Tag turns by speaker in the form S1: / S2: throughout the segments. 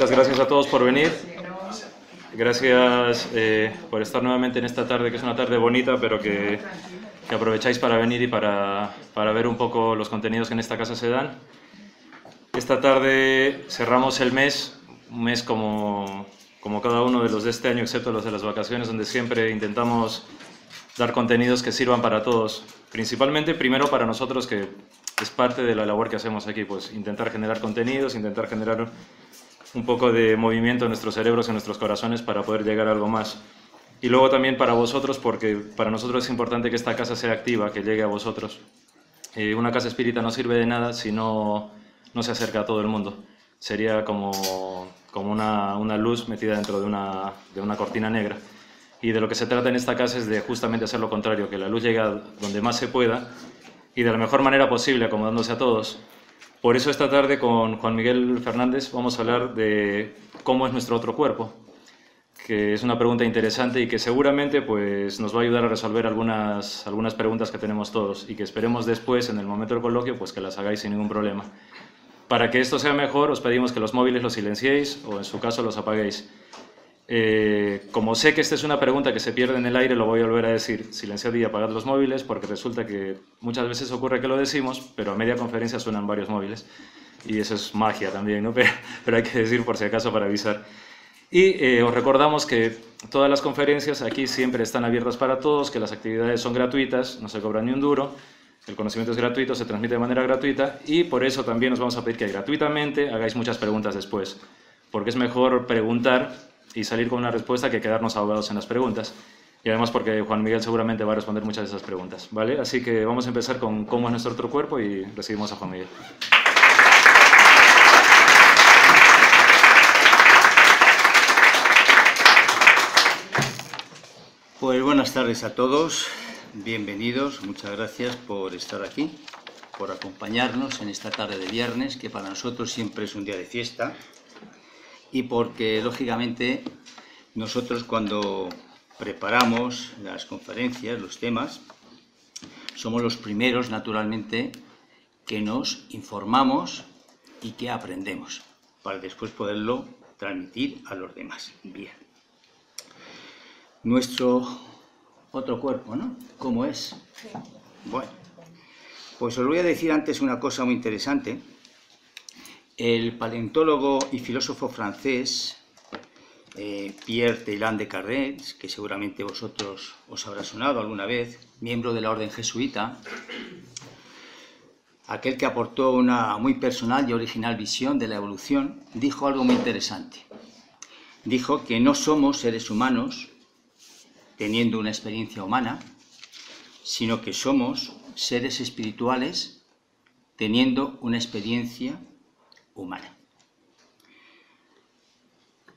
S1: muchas gracias a todos por venir. Gracias por estar nuevamente en esta tarde, que es una tarde bonita, pero que aprovecháis para venir y para ver un poco los contenidos que en esta casa se dan. Esta tarde cerramos el mes, un mes como cada uno de los de este año, excepto los de las vacaciones, donde siempre intentamos dar contenidos que sirvan para todos. Principalmente, primero para nosotros, que es parte de la labor que hacemos aquí, pues intentar generar contenidos, intentar generar un poco de movimiento en nuestros cerebros y en nuestros corazones para poder llegar a algo más. Y luego también para vosotros, porque para nosotros es importante que esta casa sea activa, que llegue a vosotros. Una casa espírita no sirve de nada si no se acerca a todo el mundo. Sería como una luz metida dentro de una cortina negra. Y de lo que se trata en esta casa es de justamente hacer lo contrario, que la luz llegue a donde más se pueda y de la mejor manera posible, acomodándose a todos. Por eso esta tarde con Juan Miguel Fernández vamos a hablar de cómo es nuestro otro cuerpo, que es una pregunta interesante y que seguramente pues, nos va a ayudar a resolver algunas preguntas que tenemos todos y que esperemos después, en el momento del coloquio, pues que las hagáis sin ningún problema. Para que esto sea mejor, os pedimos que los móviles los silenciéis o en su caso los apaguéis. Como sé que esta es una pregunta que se pierde en el aire, lo voy a volver a decir: silenciad y apagad los móviles, porque resulta que muchas veces ocurre que lo decimos, pero a media conferencia suenan varios móviles y eso es magia también, ¿no? Pero hay que decir por si acaso para avisar. Y os recordamos que todas las conferencias aquí siempre están abiertas para todos, que las actividades son gratuitas, no se cobra ni un duro, el conocimiento es gratuito, se transmite de manera gratuita y por eso también os vamos a pedir que gratuitamente hagáis muchas preguntas después, porque es mejor preguntar y salir con una respuesta que quedarnos ahogados en las preguntas. Y además porque Juan Miguel seguramente va a responder muchas de esas preguntas, ¿vale? Así que vamos a empezar con cómo es nuestro otro cuerpo y recibimos a Juan Miguel.
S2: Pues buenas tardes a todos, bienvenidos, muchas gracias por estar aquí, por acompañarnos en esta tarde de viernes, que para nosotros siempre es un día de fiesta. Y porque, lógicamente, nosotros cuando preparamos las conferencias, los temas, somos los primeros, naturalmente, que nos informamos y que aprendemos, para después poderlo transmitir a los demás. Bien. Nuestro otro cuerpo, ¿no? ¿Cómo es? Bueno, pues os voy a decir antes una cosa muy interesante. El paleontólogo y filósofo francés Pierre Teilhard de Chardin, que seguramente vosotros os habrá sonado alguna vez, miembro de la orden jesuita, aquel que aportó una muy personal y original visión de la evolución, dijo algo muy interesante. Dijo que no somos seres humanos teniendo una experiencia humana, sino que somos seres espirituales teniendo una experiencia humana.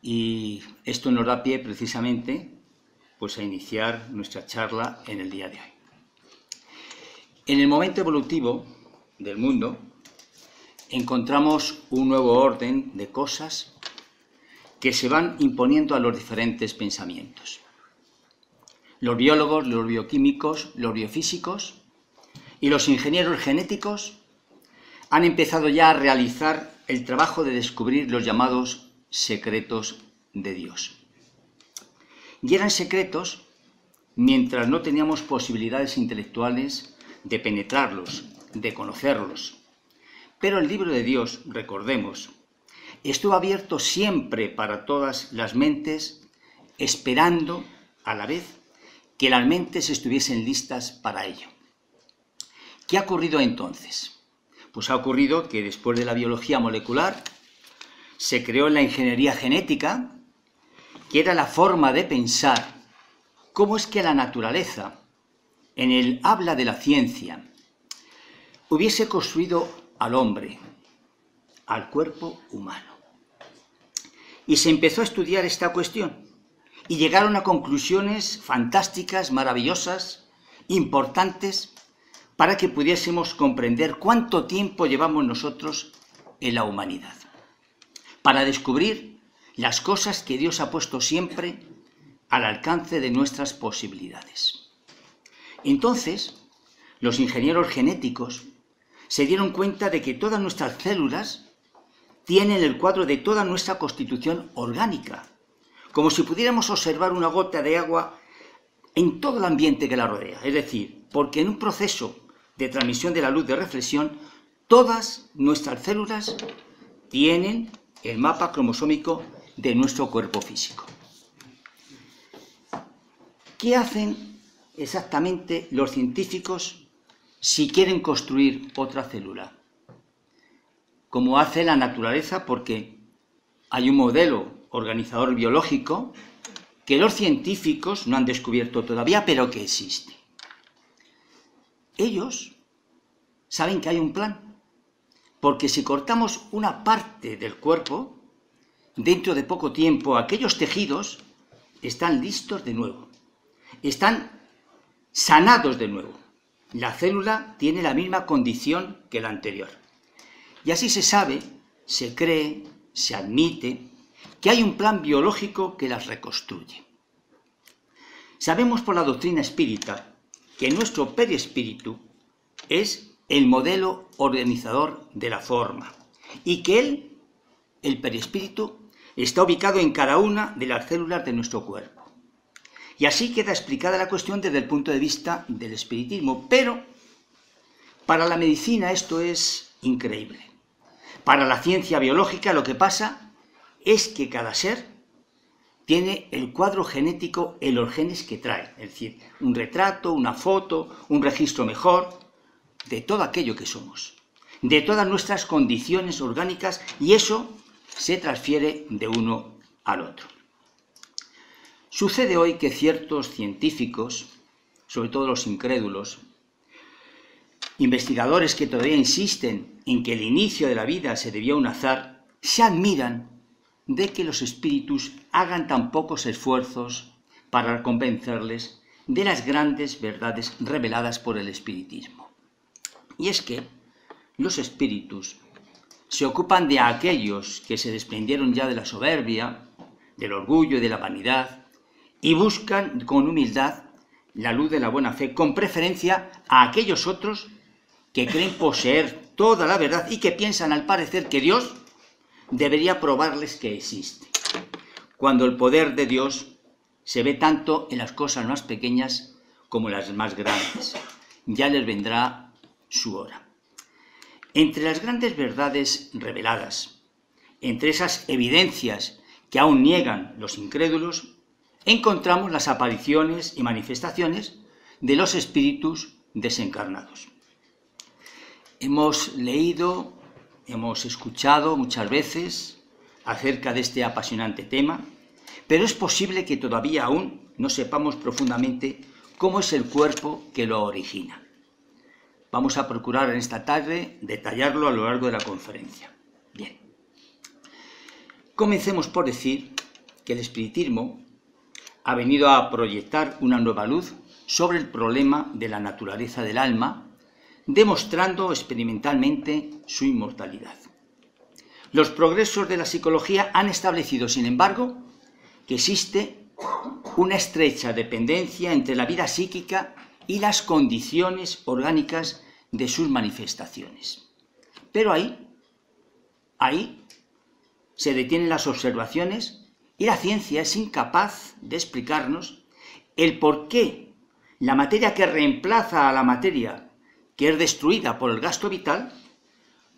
S2: Y esto nos da pie precisamente pues, a iniciar nuestra charla en el día de hoy. En el momento evolutivo del mundo encontramos un nuevo orden de cosas que se van imponiendo a los diferentes pensamientos. Los biólogos, los bioquímicos, los biofísicos y los ingenieros genéticos han empezado ya a realizar el trabajo de descubrir los llamados secretos de Dios. Y eran secretos mientras no teníamos posibilidades intelectuales de penetrarlos, de conocerlos. Pero el libro de Dios, recordemos, estuvo abierto siempre para todas las mentes, esperando a la vez que las mentes estuviesen listas para ello. ¿Qué ha ocurrido entonces? Pues ha ocurrido que después de la biología molecular se creó la ingeniería genética, que era la forma de pensar cómo es que la naturaleza, en el habla de la ciencia, hubiese construido al hombre, al cuerpo humano. Y se empezó a estudiar esta cuestión y llegaron a conclusiones fantásticas, maravillosas, importantes, para que pudiésemos comprender cuánto tiempo llevamos nosotros en la humanidad, para descubrir las cosas que Dios ha puesto siempre al alcance de nuestras posibilidades. Entonces, los ingenieros genéticos se dieron cuenta de que todas nuestras células tienen el cuadro de toda nuestra constitución orgánica, como si pudiéramos observar una gota de agua en todo el ambiente que la rodea. Es decir, porque en un proceso de transmisión de la luz de reflexión, todas nuestras células tienen el mapa cromosómico de nuestro cuerpo físico. ¿Qué hacen exactamente los científicos si quieren construir otra célula? Como hace la naturaleza, porque hay un modelo organizador biológico que los científicos no han descubierto todavía, pero que existe. Ellos saben que hay un plan, porque si cortamos una parte del cuerpo, dentro de poco tiempo aquellos tejidos están listos de nuevo, están sanados de nuevo. La célula tiene la misma condición que la anterior. Y así se sabe, se cree, se admite que hay un plan biológico que las reconstruye. Sabemos por la doctrina espírita que nuestro perispíritu es el modelo organizador de la forma y que el perispíritu, está ubicado en cada una de las células de nuestro cuerpo. Y así queda explicada la cuestión desde el punto de vista del espiritismo, pero para la medicina esto es increíble. Para la ciencia biológica lo que pasa es que cada ser tiene el cuadro genético en los genes que trae, es decir, un retrato, una foto, un registro mejor de todo aquello que somos, de todas nuestras condiciones orgánicas, y eso se transfiere de uno al otro. Sucede hoy que ciertos científicos, sobre todo los incrédulos, investigadores que todavía insisten en que el inicio de la vida se debió a un azar, se admiran de que los espíritus hagan tan pocos esfuerzos para convencerles de las grandes verdades reveladas por el espiritismo. Y es que los espíritus se ocupan de aquellos que se desprendieron ya de la soberbia, del orgullo y de la vanidad, y buscan con humildad la luz de la buena fe, con preferencia a aquellos otros que creen poseer toda la verdad y que piensan al parecer que Dios debería probarles que existe, cuando el poder de Dios se ve tanto en las cosas más pequeñas como en las más grandes. Ya les vendrá su hora. Entre las grandes verdades reveladas, entre esas evidencias que aún niegan los incrédulos, encontramos las apariciones y manifestaciones de los espíritus desencarnados. Hemos leído, hemos escuchado muchas veces acerca de este apasionante tema, pero es posible que todavía aún no sepamos profundamente cómo es el cuerpo que lo origina. Vamos a procurar en esta tarde detallarlo a lo largo de la conferencia. Bien. Comencemos por decir que el espiritismo ha venido a proyectar una nueva luz sobre el problema de la naturaleza del alma, demostrando experimentalmente su inmortalidad. Los progresos de la psicología han establecido, sin embargo, que existe una estrecha dependencia entre la vida psíquica y las condiciones orgánicas de sus manifestaciones. Pero ahí se detienen las observaciones y la ciencia es incapaz de explicarnos el por qué la materia que reemplaza a la materia que es destruida por el gasto vital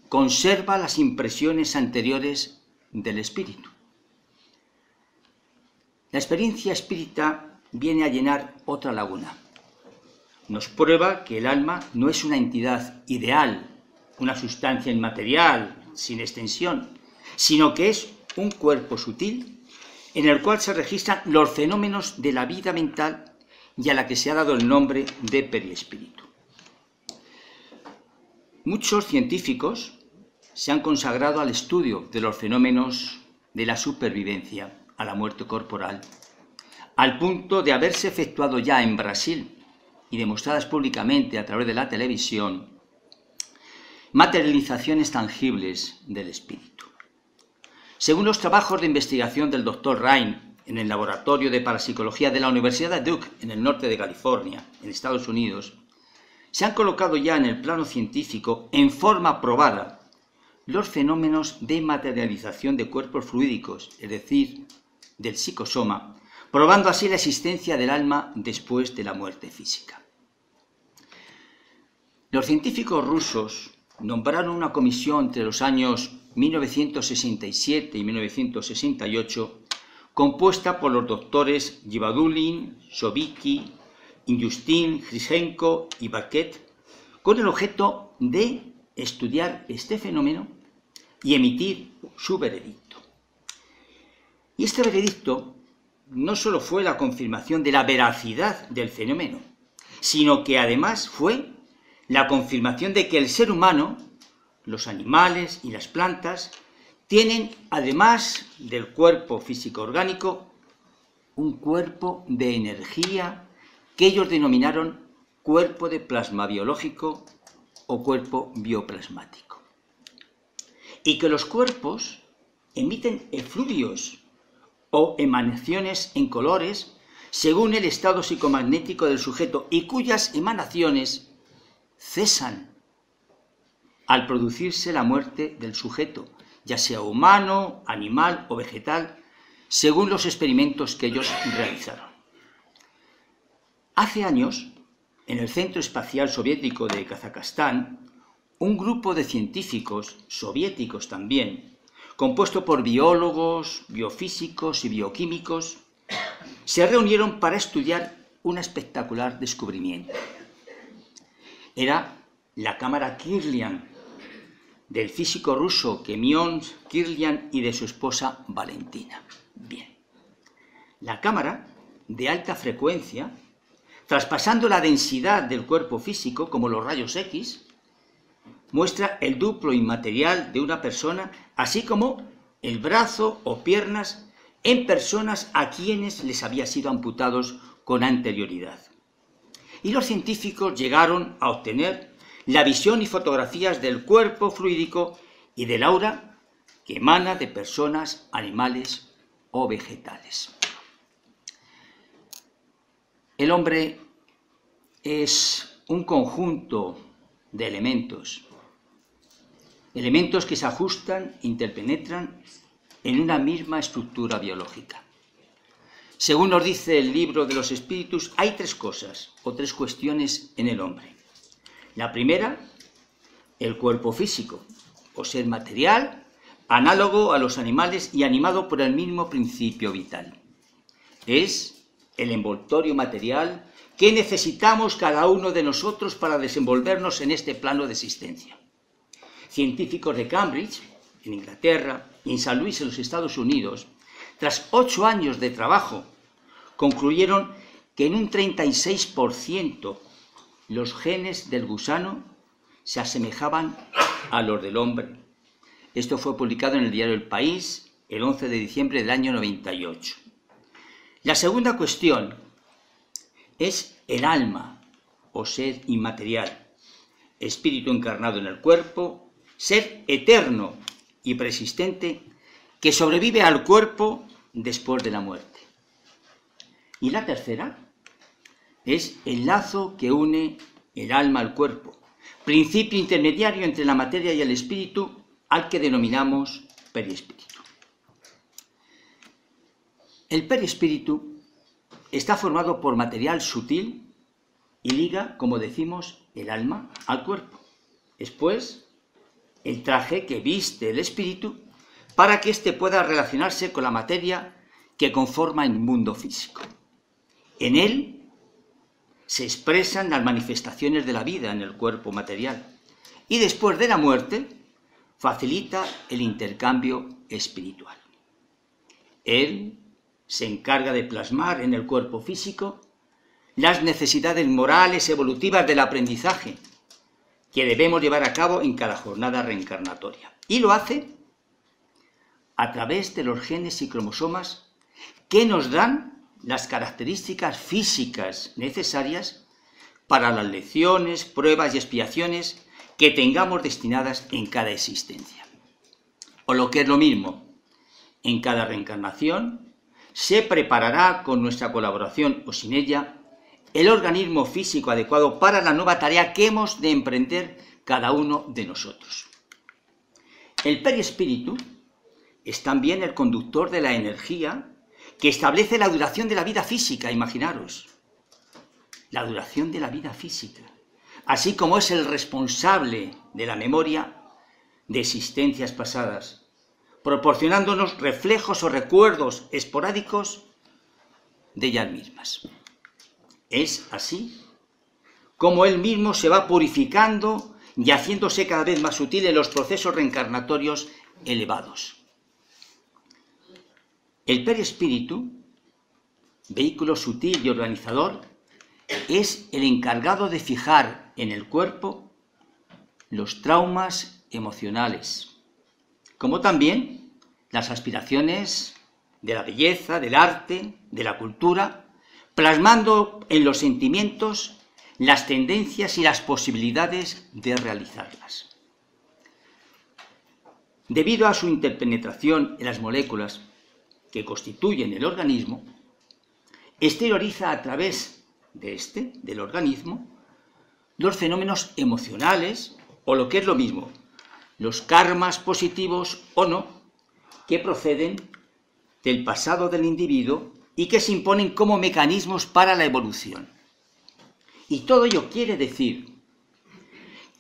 S2: conserva las impresiones anteriores del espíritu. La experiencia espírita viene a llenar otra laguna. Nos prueba que el alma no es una entidad ideal, una sustancia inmaterial, sin extensión, sino que es un cuerpo sutil en el cual se registran los fenómenos de la vida mental y a la que se ha dado el nombre de perispíritu. Muchos científicos se han consagrado al estudio de los fenómenos de la supervivencia a la muerte corporal, al punto de haberse efectuado ya en Brasil y demostradas públicamente a través de la televisión, materializaciones tangibles del espíritu. Según los trabajos de investigación del Dr. Ryan en el Laboratorio de Parapsicología de la Universidad de Duke, en el norte de California, en Estados Unidos, se han colocado ya en el plano científico, en forma probada, los fenómenos de materialización de cuerpos fluídicos, es decir, del psicosoma, probando así la existencia del alma después de la muerte física. Los científicos rusos nombraron una comisión entre los años 1967 y 1968 compuesta por los doctores Gibadulin, Sobicki, Injustin, Grisenko y Barquet, con el objeto de estudiar este fenómeno y emitir su veredicto. Y este veredicto no solo fue la confirmación de la veracidad del fenómeno, sino que además fue la confirmación de que el ser humano, los animales y las plantas tienen, además del cuerpo físico orgánico, un cuerpo de energía que ellos denominaron cuerpo de plasma biológico o cuerpo bioplasmático. Y que los cuerpos emiten efluvios o emanaciones en colores según el estado psicomagnético del sujeto y cuyas emanaciones cesan al producirse la muerte del sujeto, ya sea humano, animal o vegetal, según los experimentos que ellos realizaron. Hace años, en el Centro Espacial Soviético de Kazajstán, un grupo de científicos, soviéticos también, compuesto por biólogos, biofísicos y bioquímicos, se reunieron para estudiar un espectacular descubrimiento. Era la cámara Kirlian, del físico ruso Semyon Kirlian y de su esposa Valentina. Bien, la cámara de alta frecuencia, traspasando la densidad del cuerpo físico, como los rayos X, muestra el duplo inmaterial de una persona, así como el brazo o piernas en personas a quienes les había sido amputados con anterioridad. Y los científicos llegaron a obtener la visión y fotografías del cuerpo fluídico y del aura que emana de personas, animales o vegetales. El hombre es un conjunto de elementos que se ajustan, interpenetran en una misma estructura biológica. Según nos dice el libro de los espíritus, hay tres cosas o tres cuestiones en el hombre. La primera, el cuerpo físico, o ser material, análogo a los animales y animado por el mismo principio vital. Es el envoltorio material que necesitamos cada uno de nosotros para desenvolvernos en este plano de existencia. Científicos de Cambridge, en Inglaterra, y en San Luis, en los Estados Unidos, tras 8 años de trabajo, concluyeron que en un 36% los genes del gusano se asemejaban a los del hombre. Esto fue publicado en el diario El País el 11 de diciembre del año 98. La segunda cuestión es el alma, o ser inmaterial, espíritu encarnado en el cuerpo, ser eterno y persistente que sobrevive al cuerpo después de la muerte. Y la tercera es el lazo que une el alma al cuerpo, principio intermediario entre la materia y el espíritu, al que denominamos perispíritu. El perispíritu está formado por material sutil y liga, como decimos, el alma al cuerpo. Después, el traje que viste el espíritu para que éste pueda relacionarse con la materia que conforma el mundo físico. En él se expresan las manifestaciones de la vida en el cuerpo material y después de la muerte facilita el intercambio espiritual. Él se encarga de plasmar en el cuerpo físico las necesidades morales evolutivas del aprendizaje que debemos llevar a cabo en cada jornada reencarnatoria. Y lo hace a través de los genes y cromosomas que nos dan las características físicas necesarias para las lecciones, pruebas y expiaciones que tengamos destinadas en cada existencia. O lo que es lo mismo, en cada reencarnación se preparará con nuestra colaboración o sin ella el organismo físico adecuado para la nueva tarea que hemos de emprender cada uno de nosotros. El perispíritu es también el conductor de la energía que establece la duración de la vida física, imaginaros. La duración de la vida física, así como es el responsable de la memoria de existencias pasadas, proporcionándonos reflejos o recuerdos esporádicos de ellas mismas. Es así como él mismo se va purificando y haciéndose cada vez más sutil en los procesos reencarnatorios elevados. El perispíritu, vehículo sutil y organizador, es el encargado de fijar en el cuerpo los traumas emocionales, como también las aspiraciones de la belleza, del arte, de la cultura, plasmando en los sentimientos las tendencias y las posibilidades de realizarlas. Debido a su interpenetración en las moléculas que constituyen el organismo, exterioriza a través del organismo, los fenómenos emocionales, o lo que es lo mismo, los karmas positivos o no, que proceden del pasado del individuo y que se imponen como mecanismos para la evolución. Y todo ello quiere decir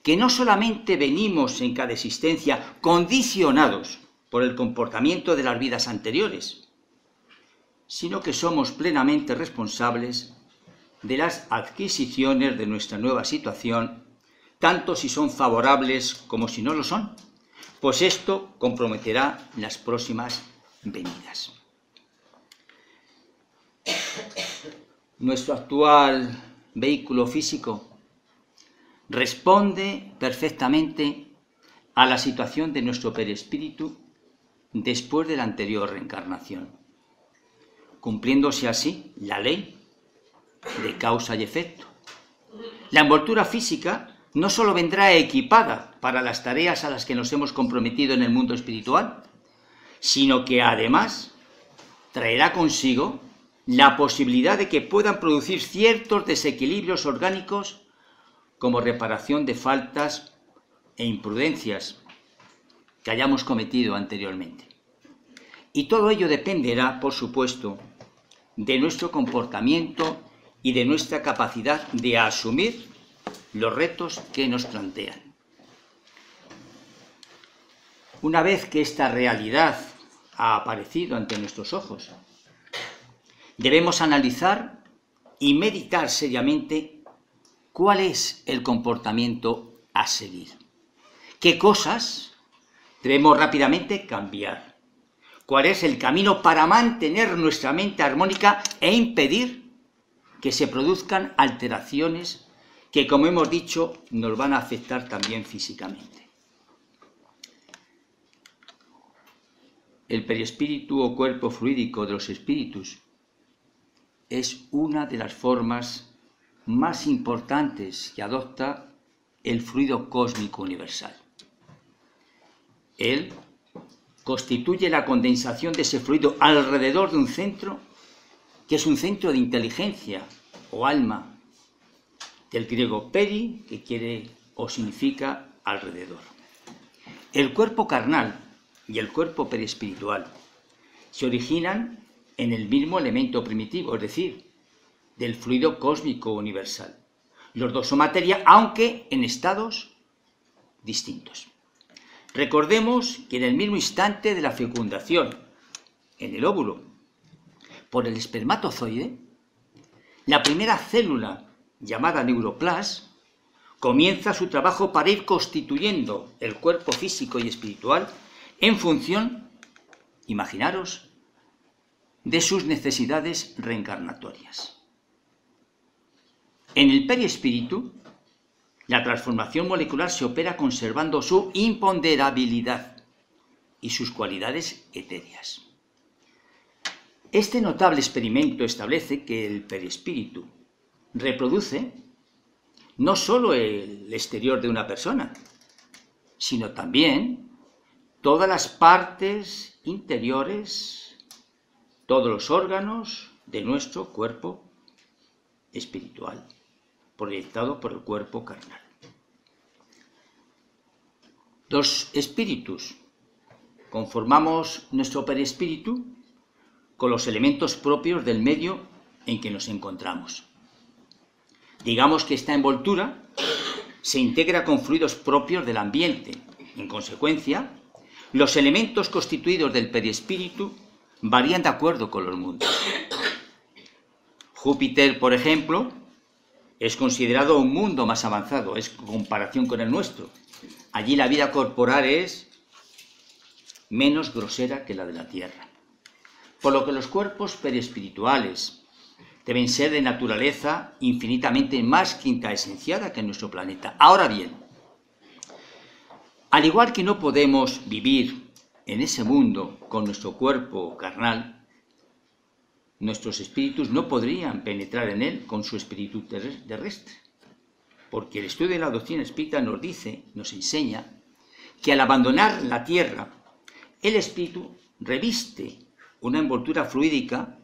S2: que no solamente venimos en cada existencia condicionados por el comportamiento de las vidas anteriores, sino que somos plenamente responsables de las adquisiciones de nuestra nueva situación, tanto si son favorables como si no lo son, pues esto comprometerá las próximas venidas. Nuestro actual vehículo físico responde perfectamente a la situación de nuestro perispíritu después de la anterior reencarnación, cumpliéndose así la ley de causa y efecto. La envoltura física no solo vendrá equipada para las tareas a las que nos hemos comprometido en el mundo espiritual, sino que además traerá consigo la posibilidad de que puedan producir ciertos desequilibrios orgánicos como reparación de faltas e imprudencias que hayamos cometido anteriormente. Y todo ello dependerá, por supuesto, de nuestro comportamiento y de nuestra capacidad de asumir los retos que nos plantean. Una vez que esta realidad ha aparecido ante nuestros ojos, debemos analizar y meditar seriamente cuál es el comportamiento a seguir, qué cosas debemos rápidamente cambiar, cuál es el camino para mantener nuestra mente armónica e impedir que se produzcan alteraciones que, como hemos dicho, nos van a afectar también físicamente. El perispíritu o cuerpo fluídico de los espíritus es una de las formas más importantes que adopta el fluido cósmico universal. Él constituye la condensación de ese fluido alrededor de un centro que es un centro de inteligencia o alma, del griego peri, que quiere o significa alrededor. El cuerpo carnal y el cuerpo perispiritual se originan en el mismo elemento primitivo, es decir, del fluido cósmico universal. Los dos son materia, aunque en estados distintos. Recordemos que en el mismo instante de la fecundación, en el óvulo, por el espermatozoide, la primera célula, llamada neuroplas, comienza su trabajo para ir constituyendo el cuerpo físico y espiritual en función, imaginaros, de sus necesidades reencarnatorias. En el perispíritu, la transformación molecular se opera conservando su imponderabilidad y sus cualidades etéreas. Este notable experimento establece que el perispíritu reproduce no solo el exterior de una persona, sino también todas las partes interiores, todos los órganos de nuestro cuerpo espiritual, proyectado por el cuerpo carnal. Los espíritus conformamos nuestro perispíritu con los elementos propios del medio en que nos encontramos. Digamos que esta envoltura se integra con fluidos propios del ambiente. En consecuencia, los elementos constituidos del perispíritu varían de acuerdo con los mundos. Júpiter, por ejemplo, es considerado un mundo más avanzado, es en comparación con el nuestro. Allí la vida corporal es menos grosera que la de la Tierra. Por lo que los cuerpos periespirituales deben ser de naturaleza infinitamente más quintaesenciada que en nuestro planeta. Ahora bien, al igual que no podemos vivir en ese mundo con nuestro cuerpo carnal, nuestros espíritus no podrían penetrar en él con su espíritu terrestre. Porque el estudio de la doctrina espírita nos dice, nos enseña, que al abandonar la tierra, el espíritu reviste una envoltura fluídica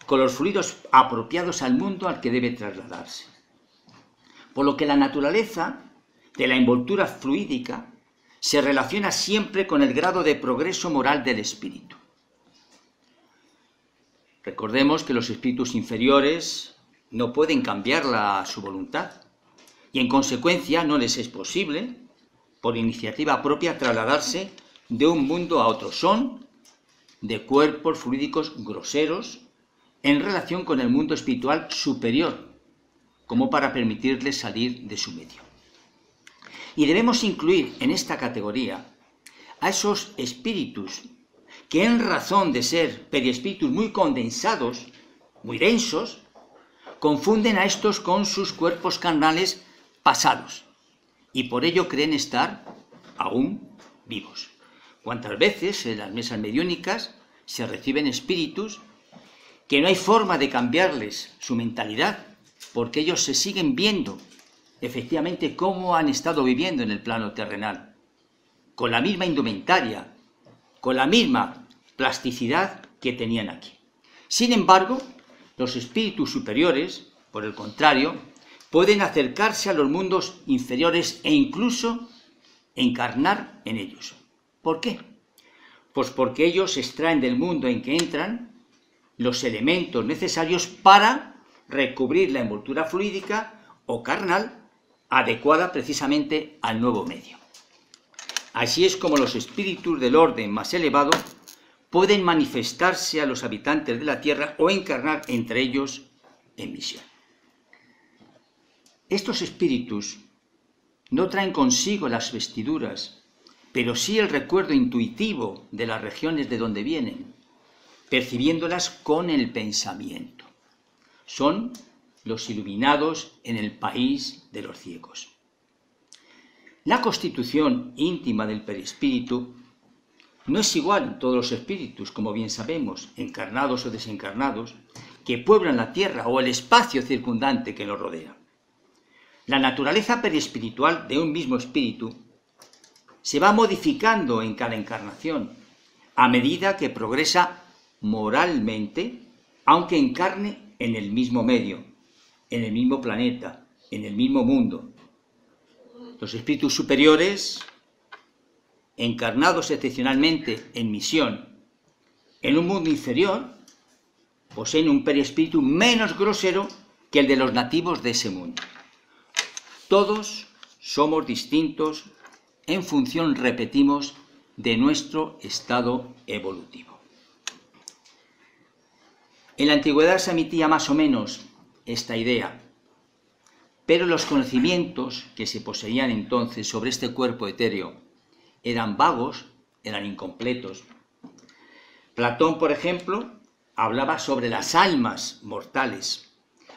S2: con los fluidos apropiados al mundo al que debe trasladarse. Por lo que la naturaleza de la envoltura fluídica se relaciona siempre con el grado de progreso moral del espíritu. Recordemos que los espíritus inferiores no pueden cambiar su voluntad y en consecuencia no les es posible, por iniciativa propia, trasladarse de un mundo a otro. Son de cuerpos fluídicos groseros en relación con el mundo espiritual superior, como para permitirles salir de su medio. Y debemos incluir en esta categoría a esos espíritus que en razón de ser periespíritus muy condensados, muy densos, confunden a estos con sus cuerpos carnales pasados y por ello creen estar aún vivos. ¿Cuántas veces en las mesas mediúnicas se reciben espíritus que no hay forma de cambiarles su mentalidad porque ellos se siguen viendo efectivamente cómo han estado viviendo en el plano terrenal, con la misma indumentaria, con la misma plasticidad que tenían aquí? Sin embargo, los espíritus superiores, por el contrario, pueden acercarse a los mundos inferiores e incluso encarnar en ellos. ¿Por qué? Pues porque ellos extraen del mundo en que entran los elementos necesarios para recubrir la envoltura fluídica o carnal adecuada precisamente al nuevo medio. Así es como los espíritus del orden más elevado pueden manifestarse a los habitantes de la tierra o encarnar entre ellos en misión. Estos espíritus no traen consigo las vestiduras, pero sí el recuerdo intuitivo de las regiones de donde vienen, percibiéndolas con el pensamiento. Son los iluminados en el país de los ciegos. La constitución íntima del perispíritu no es igual en todos los espíritus, como bien sabemos, encarnados o desencarnados, que pueblan la tierra o el espacio circundante que lo rodea. La naturaleza perispiritual de un mismo espíritu se va modificando en cada encarnación a medida que progresa moralmente, aunque encarne en el mismo medio, en el mismo planeta, en el mismo mundo. Los espíritus superiores, encarnados excepcionalmente en misión en un mundo inferior, poseen un perispíritu menos grosero que el de los nativos de ese mundo. Todos somos distintos en función, repetimos, de nuestro estado evolutivo. En la antigüedad se emitía más o menos esta idea, pero los conocimientos que se poseían entonces sobre este cuerpo etéreo eran vagos, eran incompletos. Platón, por ejemplo, hablaba sobre las almas mortales.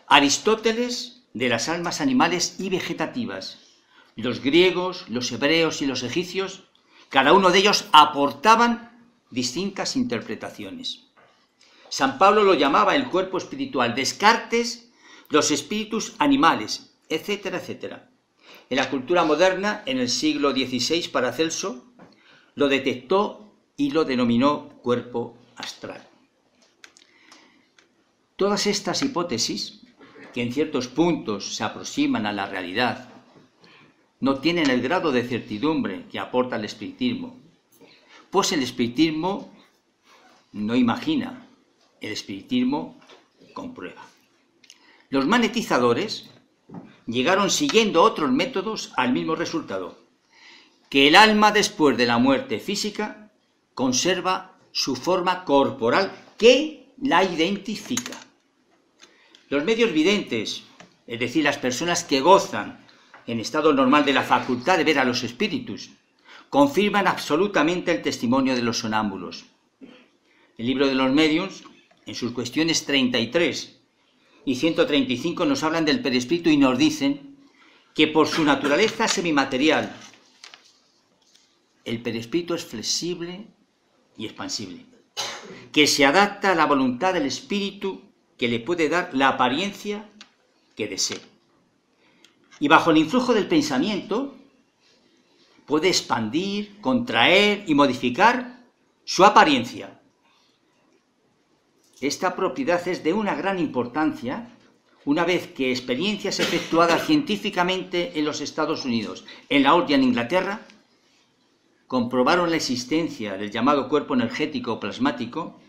S2: Aristóteles, de las almas animales y vegetativas. Los griegos, los hebreos y los egipcios, cada uno de ellos aportaban distintas interpretaciones. San Pablo lo llamaba el cuerpo espiritual, Descartes, los espíritus animales, etcétera, etcétera. En la cultura moderna, en el siglo XVI, Paracelso lo detectó y lo denominó cuerpo astral. Todas estas hipótesis, que en ciertos puntos se aproximan a la realidad, no tienen el grado de certidumbre que aporta el espiritismo, Pues el espiritismo no imagina, el espiritismo comprueba. Los magnetizadores llegaron siguiendo otros métodos al mismo resultado, que el alma después de la muerte física conserva su forma corporal que la identifica. Los medios videntes, es decir, las personas que gozan en estado normal de la facultad de ver a los espíritus, confirman absolutamente el testimonio de los sonámbulos. El libro de los medios, en sus cuestiones 33 y 135, nos hablan del perispíritu y nos dicen que por su naturaleza semimaterial, el perispíritu es flexible y expansible, que se adapta a la voluntad del espíritu que le puede dar la apariencia que desee. Y bajo el influjo del pensamiento puede expandir, contraer y modificar su apariencia. Esta propiedad es de una gran importancia una vez que experiencias efectuadas científicamente en los Estados Unidos, en la ORT y en Inglaterra, comprobaron la existencia del llamado cuerpo energético plasmático,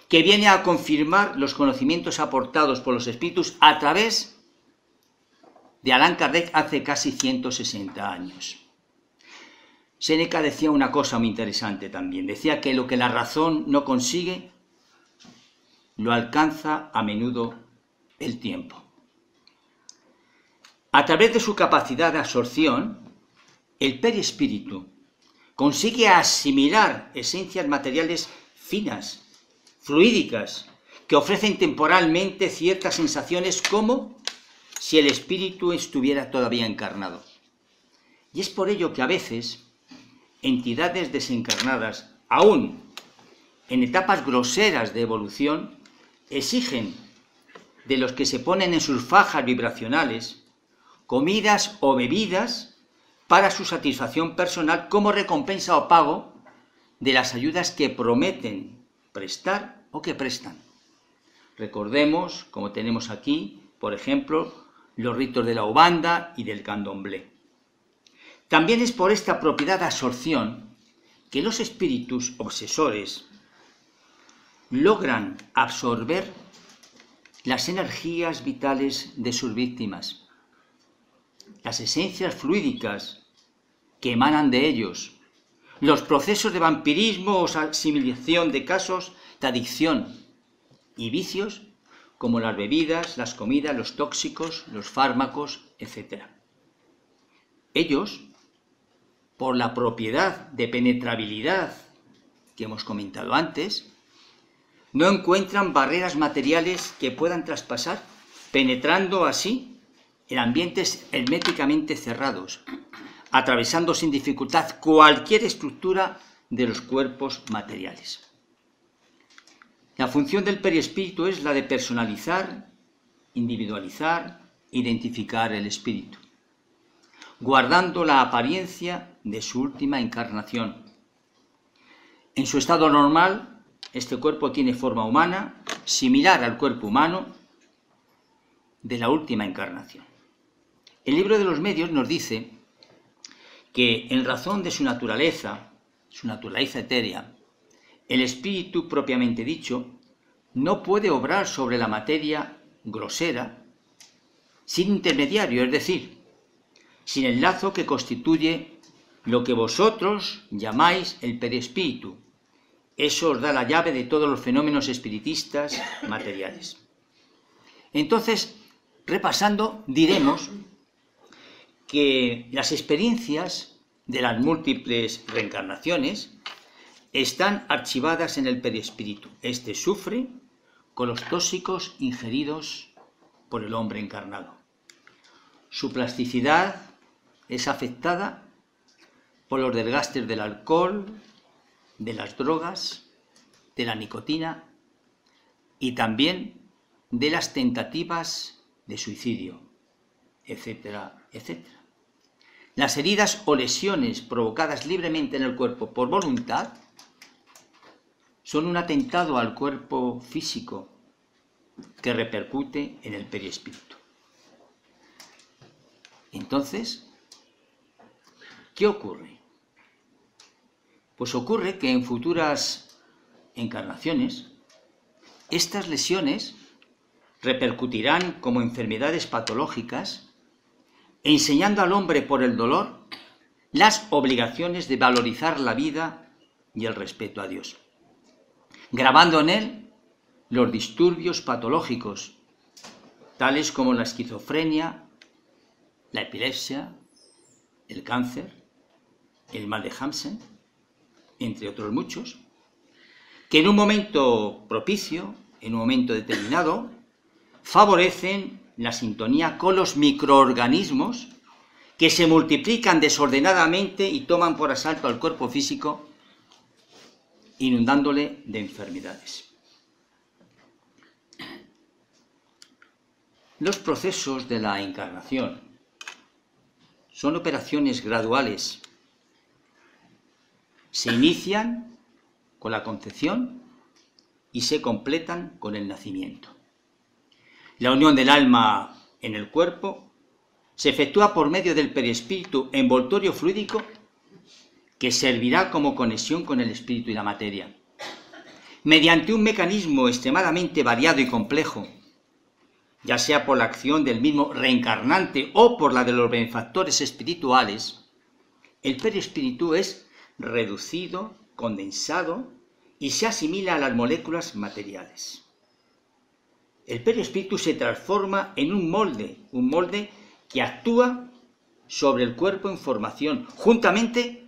S2: que viene a confirmar los conocimientos aportados por los espíritus a través de Allan Kardec hace casi 160 años. Séneca decía una cosa muy interesante también. Decía que lo que la razón no consigue, lo alcanza a menudo el tiempo. A través de su capacidad de absorción, el perispíritu consigue asimilar esencias materiales finas, fluídicas, que ofrecen temporalmente ciertas sensaciones como si el espíritu estuviera todavía encarnado. Y es por ello que a veces entidades desencarnadas, aún en etapas groseras de evolución, exigen de los que se ponen en sus fajas vibracionales comidas o bebidas para su satisfacción personal como recompensa o pago de las ayudas que prometen prestar o que prestan. Recordemos, como tenemos aquí, por ejemplo, los ritos de la Ubanda y del Candomblé. También es por esta propiedad de absorción que los espíritus obsesores logran absorber las energías vitales de sus víctimas, las esencias fluídicas que emanan de ellos, los procesos de vampirismo o asimilación de casos de adicción y vicios como las bebidas, las comidas, los tóxicos, los fármacos, etc. Ellos, por la propiedad de penetrabilidad que hemos comentado antes, no encuentran barreras materiales que puedan traspasar, penetrando así en ambientes herméticamente cerrados, atravesando sin dificultad cualquier estructura de los cuerpos materiales. La función del perispíritu es la de personalizar, individualizar, identificar el espíritu, guardando la apariencia de su última encarnación. En su estado normal, este cuerpo tiene forma humana, similar al cuerpo humano de la última encarnación. El libro de los medios nos dice que en razón de su naturaleza etérea, el espíritu propiamente dicho no puede obrar sobre la materia grosera sin intermediario, es decir, sin el lazo que constituye lo que vosotros llamáis el perispíritu. Eso os da la llave de todos los fenómenos espiritistas materiales. Entonces, repasando, diremos que las experiencias de las múltiples reencarnaciones están archivadas en el perispíritu. Este sufre con los tóxicos ingeridos por el hombre encarnado. Su plasticidad es afectada por los desgastes del alcohol, de las drogas, de la nicotina y también de las tentativas de suicidio, etcétera, etcétera. Las heridas o lesiones provocadas libremente en el cuerpo por voluntad son un atentado al cuerpo físico que repercute en el perispíritu. Entonces, ¿qué ocurre? Pues ocurre que en futuras encarnaciones estas lesiones repercutirán como enfermedades patológicas, enseñando al hombre por el dolor las obligaciones de valorizar la vida y el respeto a Dios, grabando en él los disturbios patológicos, tales como la esquizofrenia, la epilepsia, el cáncer, el mal de Hansen, entre otros muchos, que en un momento propicio, en un momento determinado, favorecen la sintonía con los microorganismos que se multiplican desordenadamente y toman por asalto al cuerpo físico, inundándole de enfermedades. Los procesos de la encarnación son operaciones graduales. Se inician con la concepción y se completan con el nacimiento. La unión del alma en el cuerpo se efectúa por medio del perispíritu envoltorio fluídico que servirá como conexión con el espíritu y la materia. Mediante un mecanismo extremadamente variado y complejo, ya sea por la acción del mismo reencarnante o por la de los benefactores espirituales, el perispíritu es reducido, condensado y se asimila a las moléculas materiales. El perispíritu se transforma en un molde que actúa sobre el cuerpo en formación, juntamente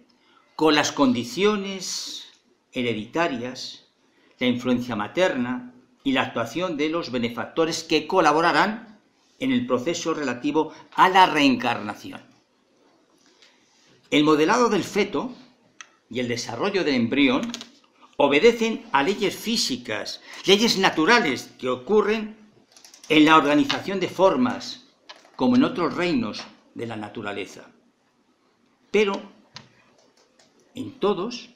S2: con las condiciones hereditarias, la influencia materna y la actuación de los benefactores que colaborarán en el proceso relativo a la reencarnación. El modelado del feto y el desarrollo del embrión obedecen a leyes físicas, leyes naturales que ocurren en la organización de formas, como en otros reinos de la naturaleza. Pero en todos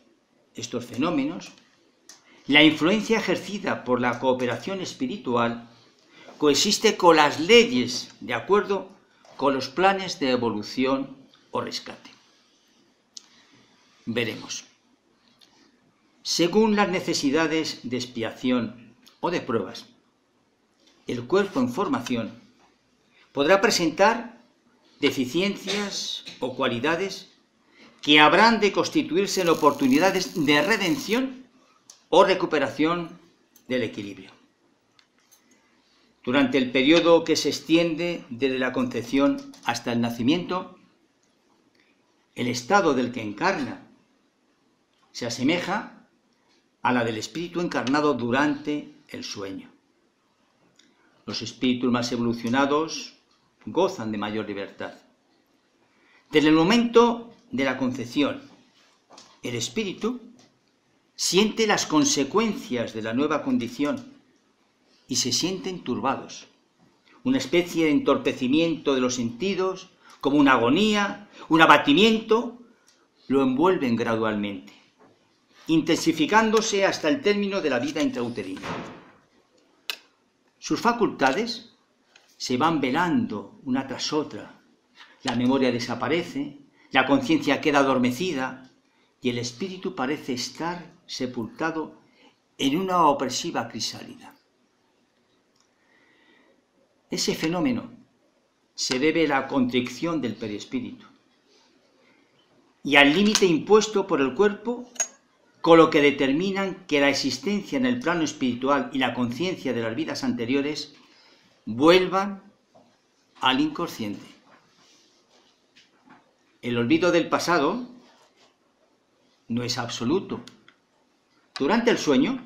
S2: estos fenómenos, la influencia ejercida por la cooperación espiritual coexiste con las leyes de acuerdo con los planes de evolución o rescate. Veremos. Según las necesidades de expiación o de pruebas, el cuerpo en formación podrá presentar deficiencias o cualidades que habrán de constituirse en oportunidades de redención o recuperación del equilibrio. Durante el periodo que se extiende desde la concepción hasta el nacimiento, el estado del que encarna se asemeja a la del espíritu encarnado durante el sueño. Los espíritus más evolucionados gozan de mayor libertad. Desde el momento de la concepción, el espíritu siente las consecuencias de la nueva condición y se sienten turbados. Una especie de entorpecimiento de los sentidos, como una agonía, un abatimiento, lo envuelven gradualmente, intensificándose hasta el término de la vida intrauterina. Sus facultades se van velando una tras otra. La memoria desaparece, la conciencia queda adormecida y el espíritu parece estar sepultado en una opresiva crisálida. Ese fenómeno se debe a la constricción del perispíritu y al límite impuesto por el cuerpo, con lo que determinan que la existencia en el plano espiritual y la conciencia de las vidas anteriores vuelvan al inconsciente. El olvido del pasado no es absoluto. Durante el sueño,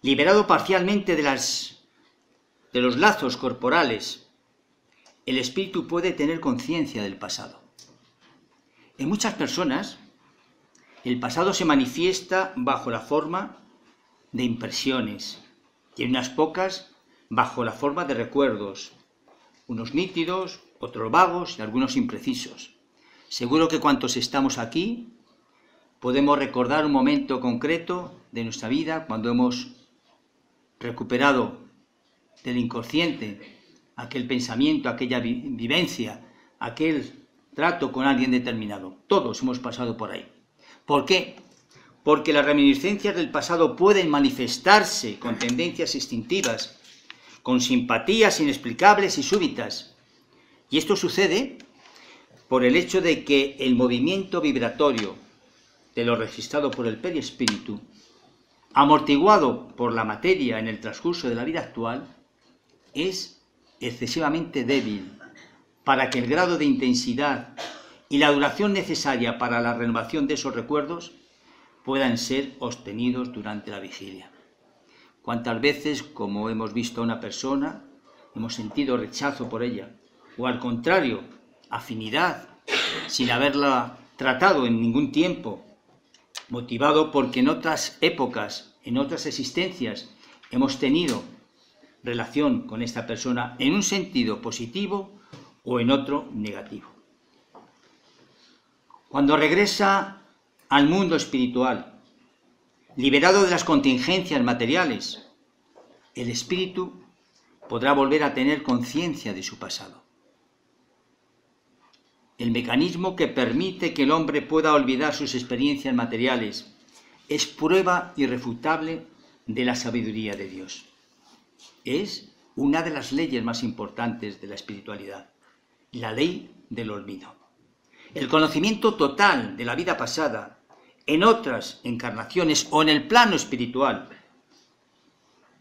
S2: liberado parcialmente de los lazos corporales, el espíritu puede tener conciencia del pasado. En muchas personas, el pasado se manifiesta bajo la forma de impresiones y en unas pocas bajo la forma de recuerdos, unos nítidos, otros vagos y algunos imprecisos. Seguro que cuantos estamos aquí podemos recordar un momento concreto de nuestra vida cuando hemos recuperado del inconsciente aquel pensamiento, aquella vivencia, aquel trato con alguien determinado. Todos hemos pasado por ahí. ¿Por qué? porque las reminiscencias del pasado pueden manifestarse con tendencias instintivas, con simpatías inexplicables y súbitas. Y esto sucede por el hecho de que el movimiento vibratorio de lo registrado por el perispíritu, amortiguado por la materia en el transcurso de la vida actual, es excesivamente débil para que el grado de intensidad y la duración necesaria para la renovación de esos recuerdos puedan ser obtenidos durante la vigilia. ¿Cuántas veces, como hemos visto a una persona, hemos sentido rechazo por ella? O al contrario, afinidad, sin haberla tratado en ningún tiempo, motivado porque en otras épocas, en otras existencias, hemos tenido relación con esta persona en un sentido positivo o en otro negativo. Cuando regresa al mundo espiritual, liberado de las contingencias materiales, el espíritu podrá volver a tener conciencia de su pasado. El mecanismo que permite que el hombre pueda olvidar sus experiencias materiales es prueba irrefutable de la sabiduría de Dios. Es una de las leyes más importantes de la espiritualidad, la ley del olvido. El conocimiento total de la vida pasada en otras encarnaciones o en el plano espiritual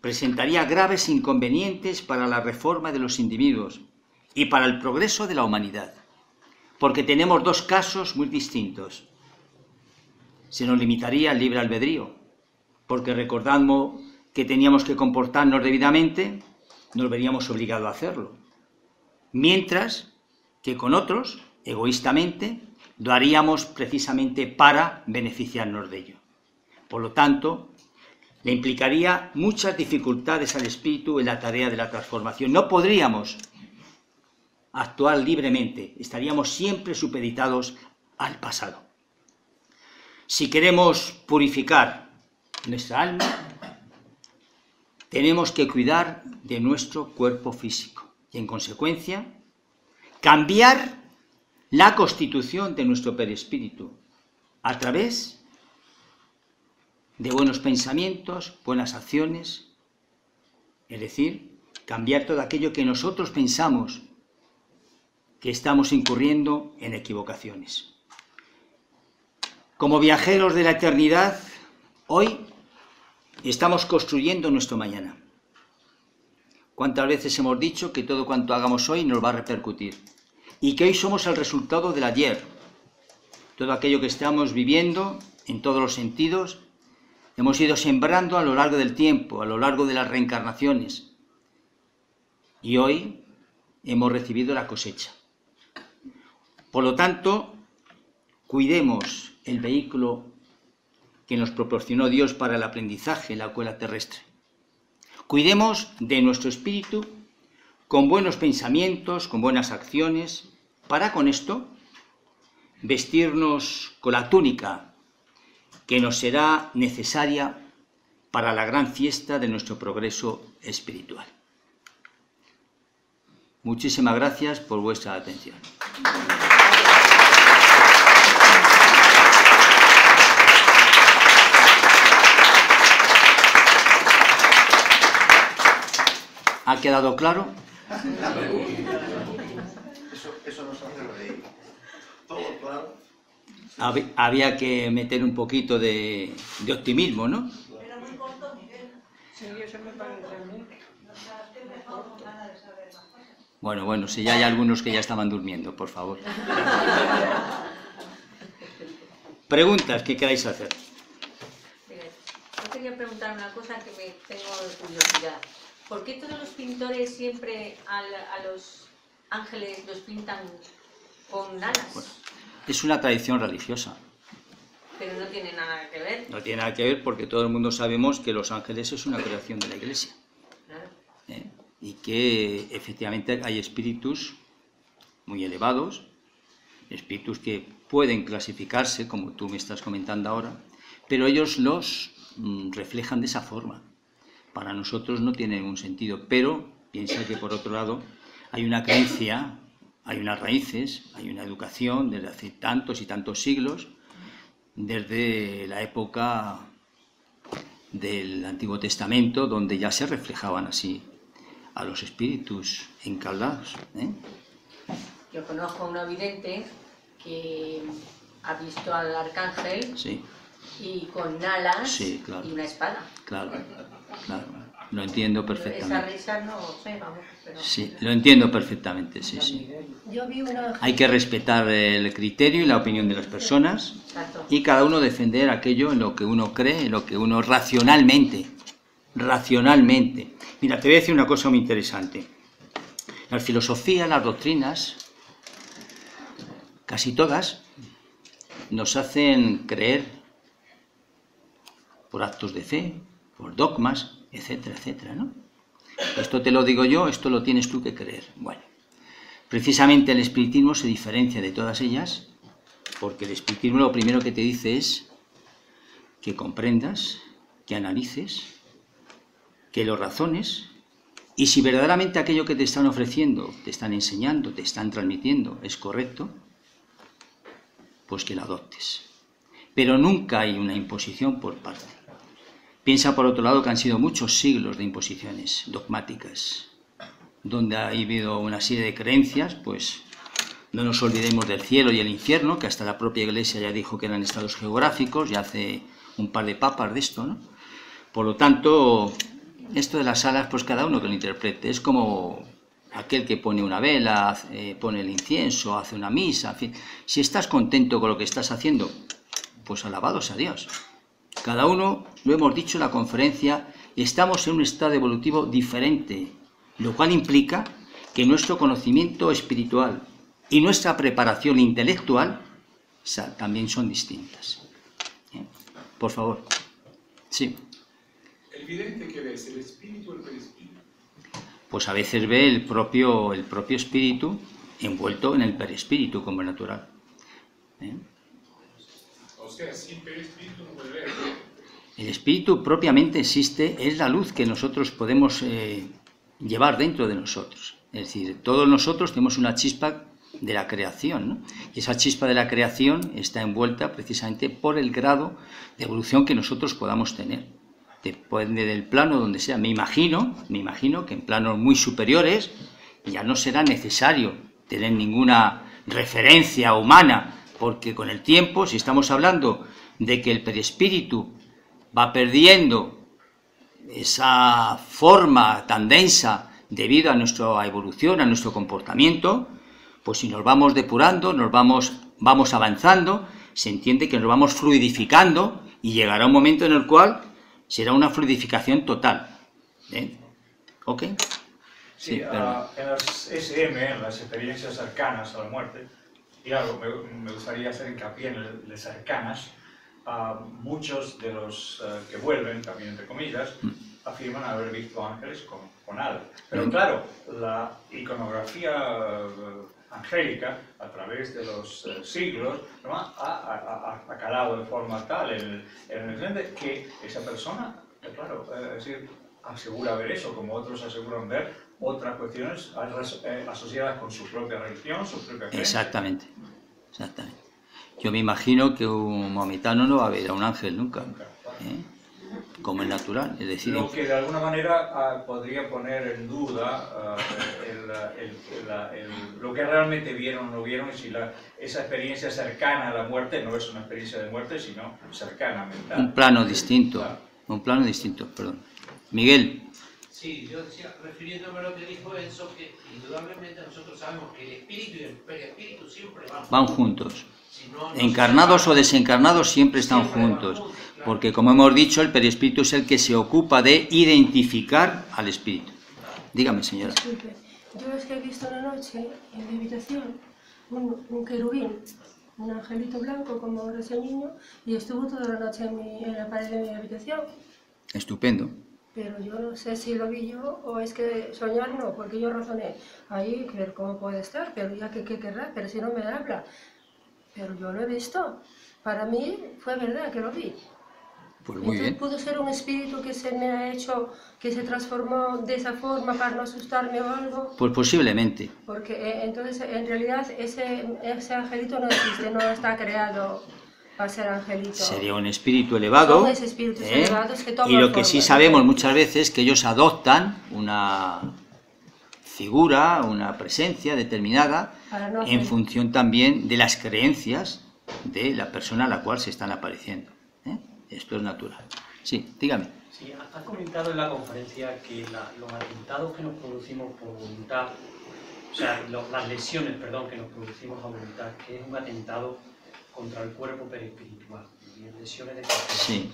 S2: presentaría graves inconvenientes para la reforma de los individuos y para el progreso de la humanidad, porque tenemos dos casos muy distintos. Se nos limitaría el libre albedrío, porque recordando que teníamos que comportarnos debidamente, nos veríamos obligados a hacerlo, mientras que con otros, egoístamente, lo haríamos precisamente para beneficiarnos de ello. Por lo tanto, le implicaría muchas dificultades al espíritu en la tarea de la transformación. No podríamos actuar libremente, estaríamos siempre supeditados al pasado. Si queremos purificar nuestra alma, tenemos que cuidar de nuestro cuerpo físico y, en consecuencia, cambiar la constitución de nuestro perispíritu a través de buenos pensamientos, buenas acciones, es decir, cambiar todo aquello que nosotros pensamos que estamos incurriendo en equivocaciones. Como viajeros de la eternidad, hoy estamos construyendo nuestro mañana. ¿Cuántas veces hemos dicho que todo cuanto hagamos hoy nos va a repercutir? Y que hoy somos el resultado del ayer. Todo aquello que estamos viviendo, en todos los sentidos, hemos ido sembrando a lo largo del tiempo, a lo largo de las reencarnaciones. Y hoy hemos recibido la cosecha. Por lo tanto, cuidemos el vehículo que nos proporcionó Dios para el aprendizaje, la escuela terrestre. Cuidemos de nuestro espíritu con buenos pensamientos, con buenas acciones, para con esto vestirnos con la túnica que nos será necesaria para la gran fiesta de nuestro progreso espiritual. Muchísimas gracias por vuestra atención. ¿Ha quedado claro?
S3: Eso nos hace reír. Todo claro.
S2: Había que meter un poquito de optimismo, ¿no?
S4: Era muy corto, Miguel.
S5: Sí, eso me parece a mí.
S2: Bueno, si ya hay algunos que ya estaban durmiendo, por favor. Preguntas que queráis hacer.
S4: Yo quería preguntar una cosa que me tengo curiosidad. ¿Por qué todos los pintores siempre a los ángeles los pintan con alas?
S2: Bueno, es una tradición religiosa.
S4: Pero no tiene nada que ver.
S2: No tiene nada que ver porque todo el mundo sabemos que los ángeles es una creación de la Iglesia.
S4: Claro.
S2: Y que efectivamente hay espíritus muy elevados, espíritus que pueden clasificarse, como tú me estás comentando ahora, pero ellos los reflejan de esa forma. Para nosotros no tiene ningún sentido, pero piensa que por otro lado hay una creencia, hay unas raíces, hay una educación desde hace tantos y tantos siglos desde la época del Antiguo Testamento, donde ya se reflejaban así a los espíritus encaldados, ¿eh?
S4: Yo conozco a una vidente que ha visto al arcángel
S2: Sí,
S4: y con alas
S2: Sí, claro.
S4: y una espada.
S2: claro, lo entiendo
S4: Esa
S2: perfectamente.
S4: risa no sé, vamos, pero...
S2: Sí, lo entiendo perfectamente, sí, sí.
S5: Yo vi una...
S2: Hay que respetar el criterio y la opinión de las personas
S4: Exacto.
S2: y cada uno defender aquello en lo que uno cree, en lo que uno racionalmente. Mira, te voy a decir una cosa muy interesante. Las filosofías, las doctrinas, casi todas, nos hacen creer por actos de fe, por dogmas, etcétera, etcétera, ¿no? Esto te lo digo yo, esto lo tienes tú que creer. Bueno, precisamente el espiritismo se diferencia de todas ellas porque el espiritismo lo primero que te dice es que comprendas, que analices, que lo razones, y si verdaderamente aquello que te están ofreciendo, te están enseñando, te están transmitiendo es correcto, pues que lo adoptes. Pero nunca hay una imposición por parte. Piensa, por otro lado, que han sido muchos siglos de imposiciones dogmáticas, donde ha habido una serie de creencias, pues no nos olvidemos del cielo y el infierno, que hasta la propia Iglesia ya dijo que eran estados geográficos, ya hace un par de papas de esto, ¿no? Por lo tanto, esto de las alas, pues cada uno que lo interprete. Es como aquel que pone una vela, pone el incienso, hace una misa, en fin. Si estás contento con lo que estás haciendo, pues alabados a Dios. Cada uno, lo hemos dicho en la conferencia, estamos en un estado evolutivo diferente, lo cual implica que nuestro conocimiento espiritual y nuestra preparación intelectual también son distintas. Por favor. Sí.
S6: ¿El vidente qué ves? ¿El espíritu o el perispíritu?
S2: Pues a veces ve el propio espíritu envuelto en el perispíritu como natural.
S6: O sea, sin perispíritu no puede ver.
S2: El espíritu propiamente existe, es la luz que nosotros podemos llevar dentro de nosotros. Es decir, todos nosotros tenemos una chispa de la creación, ¿no? Y esa chispa de la creación está envuelta precisamente por el grado de evolución que nosotros podamos tener. Depende del plano donde sea. Me imagino que en planos muy superiores ya no será necesario tener ninguna referencia humana, porque con el tiempo, si estamos hablando de que el perispíritu va perdiendo esa forma tan densa debido a nuestra evolución, a nuestro comportamiento, pues si nos vamos depurando, vamos avanzando, se entiende que nos vamos fluidificando y llegará un momento en el cual será una fluidificación total. ¿Ok?
S7: Sí, en las SM, en las experiencias cercanas a la muerte, y claro, me gustaría hacer hincapié en las cercanas. Muchos de los que vuelven, también entre comillas, afirman haber visto ángeles con alas. Pero claro, la iconografía angélica, a través de los siglos, ¿no? ha calado de forma tal en el sentido que esa persona, claro, es decir, asegura ver eso, como otros aseguran ver otras cuestiones asociadas con su propia religión, su propia creencia.
S2: Exactamente. Yo me imagino que un maometano no va a ver a un ángel nunca, como es natural. Es decir,
S7: lo que de alguna manera podría poner en duda lo que realmente vieron o no vieron, y si esa experiencia cercana a la muerte no es una experiencia de muerte, sino cercana mental.
S2: un plano distinto, perdón. Miguel.
S8: Sí, yo decía, refiriéndome a lo que dijo Enzo, que indudablemente nosotros sabemos que el espíritu y el perispíritu siempre van
S2: juntos.
S8: Si no,
S2: Encarnados o desencarnados siempre están juntos, porque como hemos dicho, el perispíritu es el que se ocupa de identificar al espíritu. Dígame, señora.
S5: Disculpe, yo es que he visto una noche en mi habitación un querubín, un angelito blanco como un recién niño, y estuvo toda la noche en la pared de mi habitación.
S2: Estupendo.
S5: Pero yo no sé si lo vi yo o es que soñar no, porque yo razoné, ahí, ver cómo puede estar, pero ya que qué querrá, pero si no me habla. Pero yo lo he visto. Para mí fue verdad que lo vi.
S2: Pues muy bien.
S5: ¿Pudo ser un espíritu que se me ha hecho, que se transformó de esa forma para no asustarme o algo?
S2: Pues posiblemente.
S5: Porque entonces en realidad ese angelito no existe, no está creado va a ser angelito.
S2: Sería un espíritu elevado.
S5: Son espíritus elevados que toman
S2: y lo que sí
S5: forma,
S2: sabemos muchas veces es que ellos adoptan una figura, una presencia determinada en función también de las creencias de la persona a la cual se están apareciendo. Esto es natural. Sí, dígame.
S9: Sí, ha comentado en la conferencia que los atentados que nos producimos por voluntad, o sea, las lesiones, perdón, que nos producimos a voluntad, que es un atentado contra el cuerpo perispiritual, lesiones de cuerpo.
S2: Sí.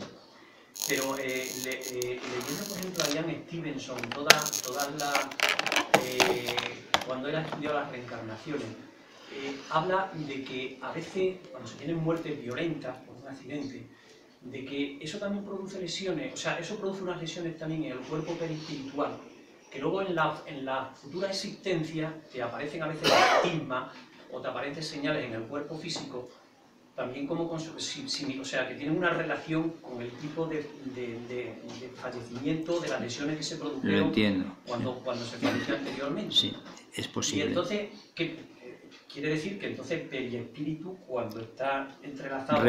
S9: Pero leyendo, por ejemplo, a Ian Stevenson, cuando él ha estudiado las reencarnaciones, habla de que a veces, cuando se tienen muertes violentas por un accidente, de que eso también produce lesiones, o sea, eso produce unas lesiones también en el cuerpo perispiritual, que luego en la futura existencia te aparecen a veces estigmas o te aparecen señales en el cuerpo físico, también como o sea, que tienen una relación con el tipo de fallecimiento, de las lesiones que se produjeron cuando se falleció anteriormente.
S2: Sí, es posible.
S9: Y entonces, quiere decir que entonces el periespíritu, cuando está entrelazado,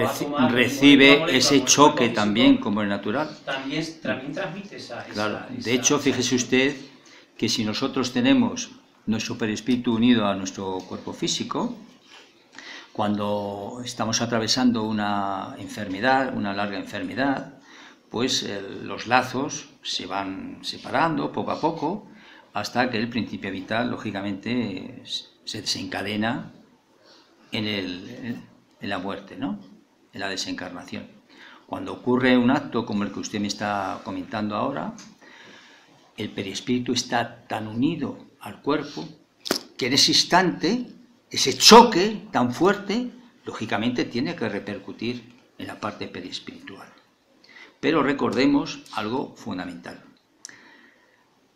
S2: recibe ese choque también, como es natural.
S9: También transmite esa...
S2: Claro, de hecho, fíjese usted que si nosotros tenemos nuestro perispíritu unido a nuestro cuerpo físico, cuando estamos atravesando una enfermedad, una larga enfermedad, pues los lazos se van separando poco a poco hasta que el principio vital, lógicamente, se desencadena en la muerte, ¿no? En la desencarnación. Cuando ocurre un acto como el que usted me está comentando ahora, el perispíritu está tan unido al cuerpo que en ese instante, ese choque tan fuerte, lógicamente tiene que repercutir en la parte perispiritual. Pero recordemos algo fundamental.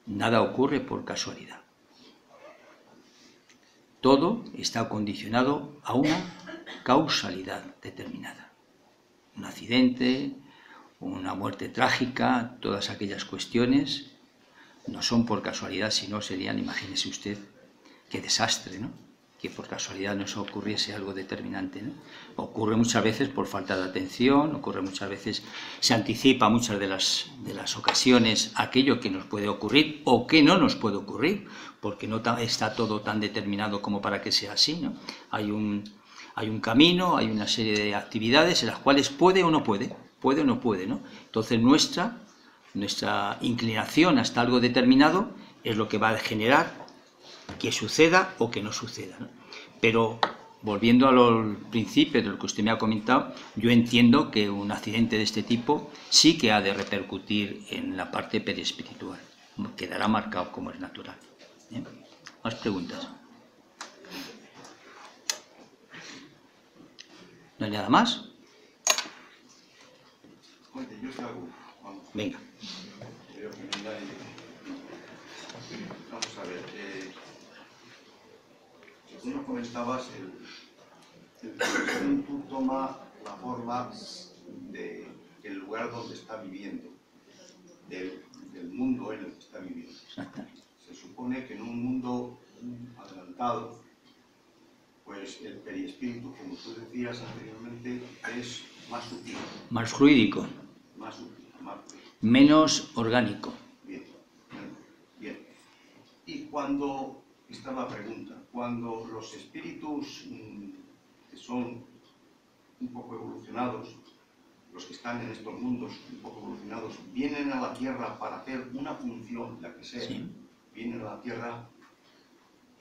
S2: Nada ocurre por casualidad. Todo está condicionado a una causalidad determinada. Un accidente, una muerte trágica, todas aquellas cuestiones no son por casualidad, sino serían, imagínese usted, qué desastre, ¿no? Que por casualidad nos ocurriese algo determinante, ¿no? Ocurre muchas veces por falta de atención, ocurre muchas veces, se anticipa muchas de las ocasiones aquello que nos puede ocurrir o que no nos puede ocurrir, porque no está todo tan determinado como para que sea así, ¿no? Hay un camino, hay una serie de actividades en las cuales puede o no puede, ¿no? Entonces nuestra inclinación hasta algo determinado es lo que va a generar que suceda o que no suceda, ¿no? Pero volviendo al principio de lo que usted me ha comentado, yo entiendo que un accidente de este tipo sí que ha de repercutir en la parte periespiritual, quedará marcado como es natural. ¿Más preguntas? ¿No hay nada más? Venga.
S3: Vamos a ver, tú nos comentabas el espíritu toma la forma del lugar donde está viviendo, del mundo en el que está viviendo. Se supone que en un mundo adelantado, pues el periespíritu, como tú decías anteriormente, es más sutil.
S2: Más fluídico.
S3: Más sutil, más fluídico.
S2: Menos orgánico.
S3: Bien. Y cuando, esta es la pregunta, cuando los espíritus que son un poco evolucionados, los que están en estos mundos un poco evolucionados, vienen a la Tierra para hacer una función, la que sea, sí. Vienen a la Tierra,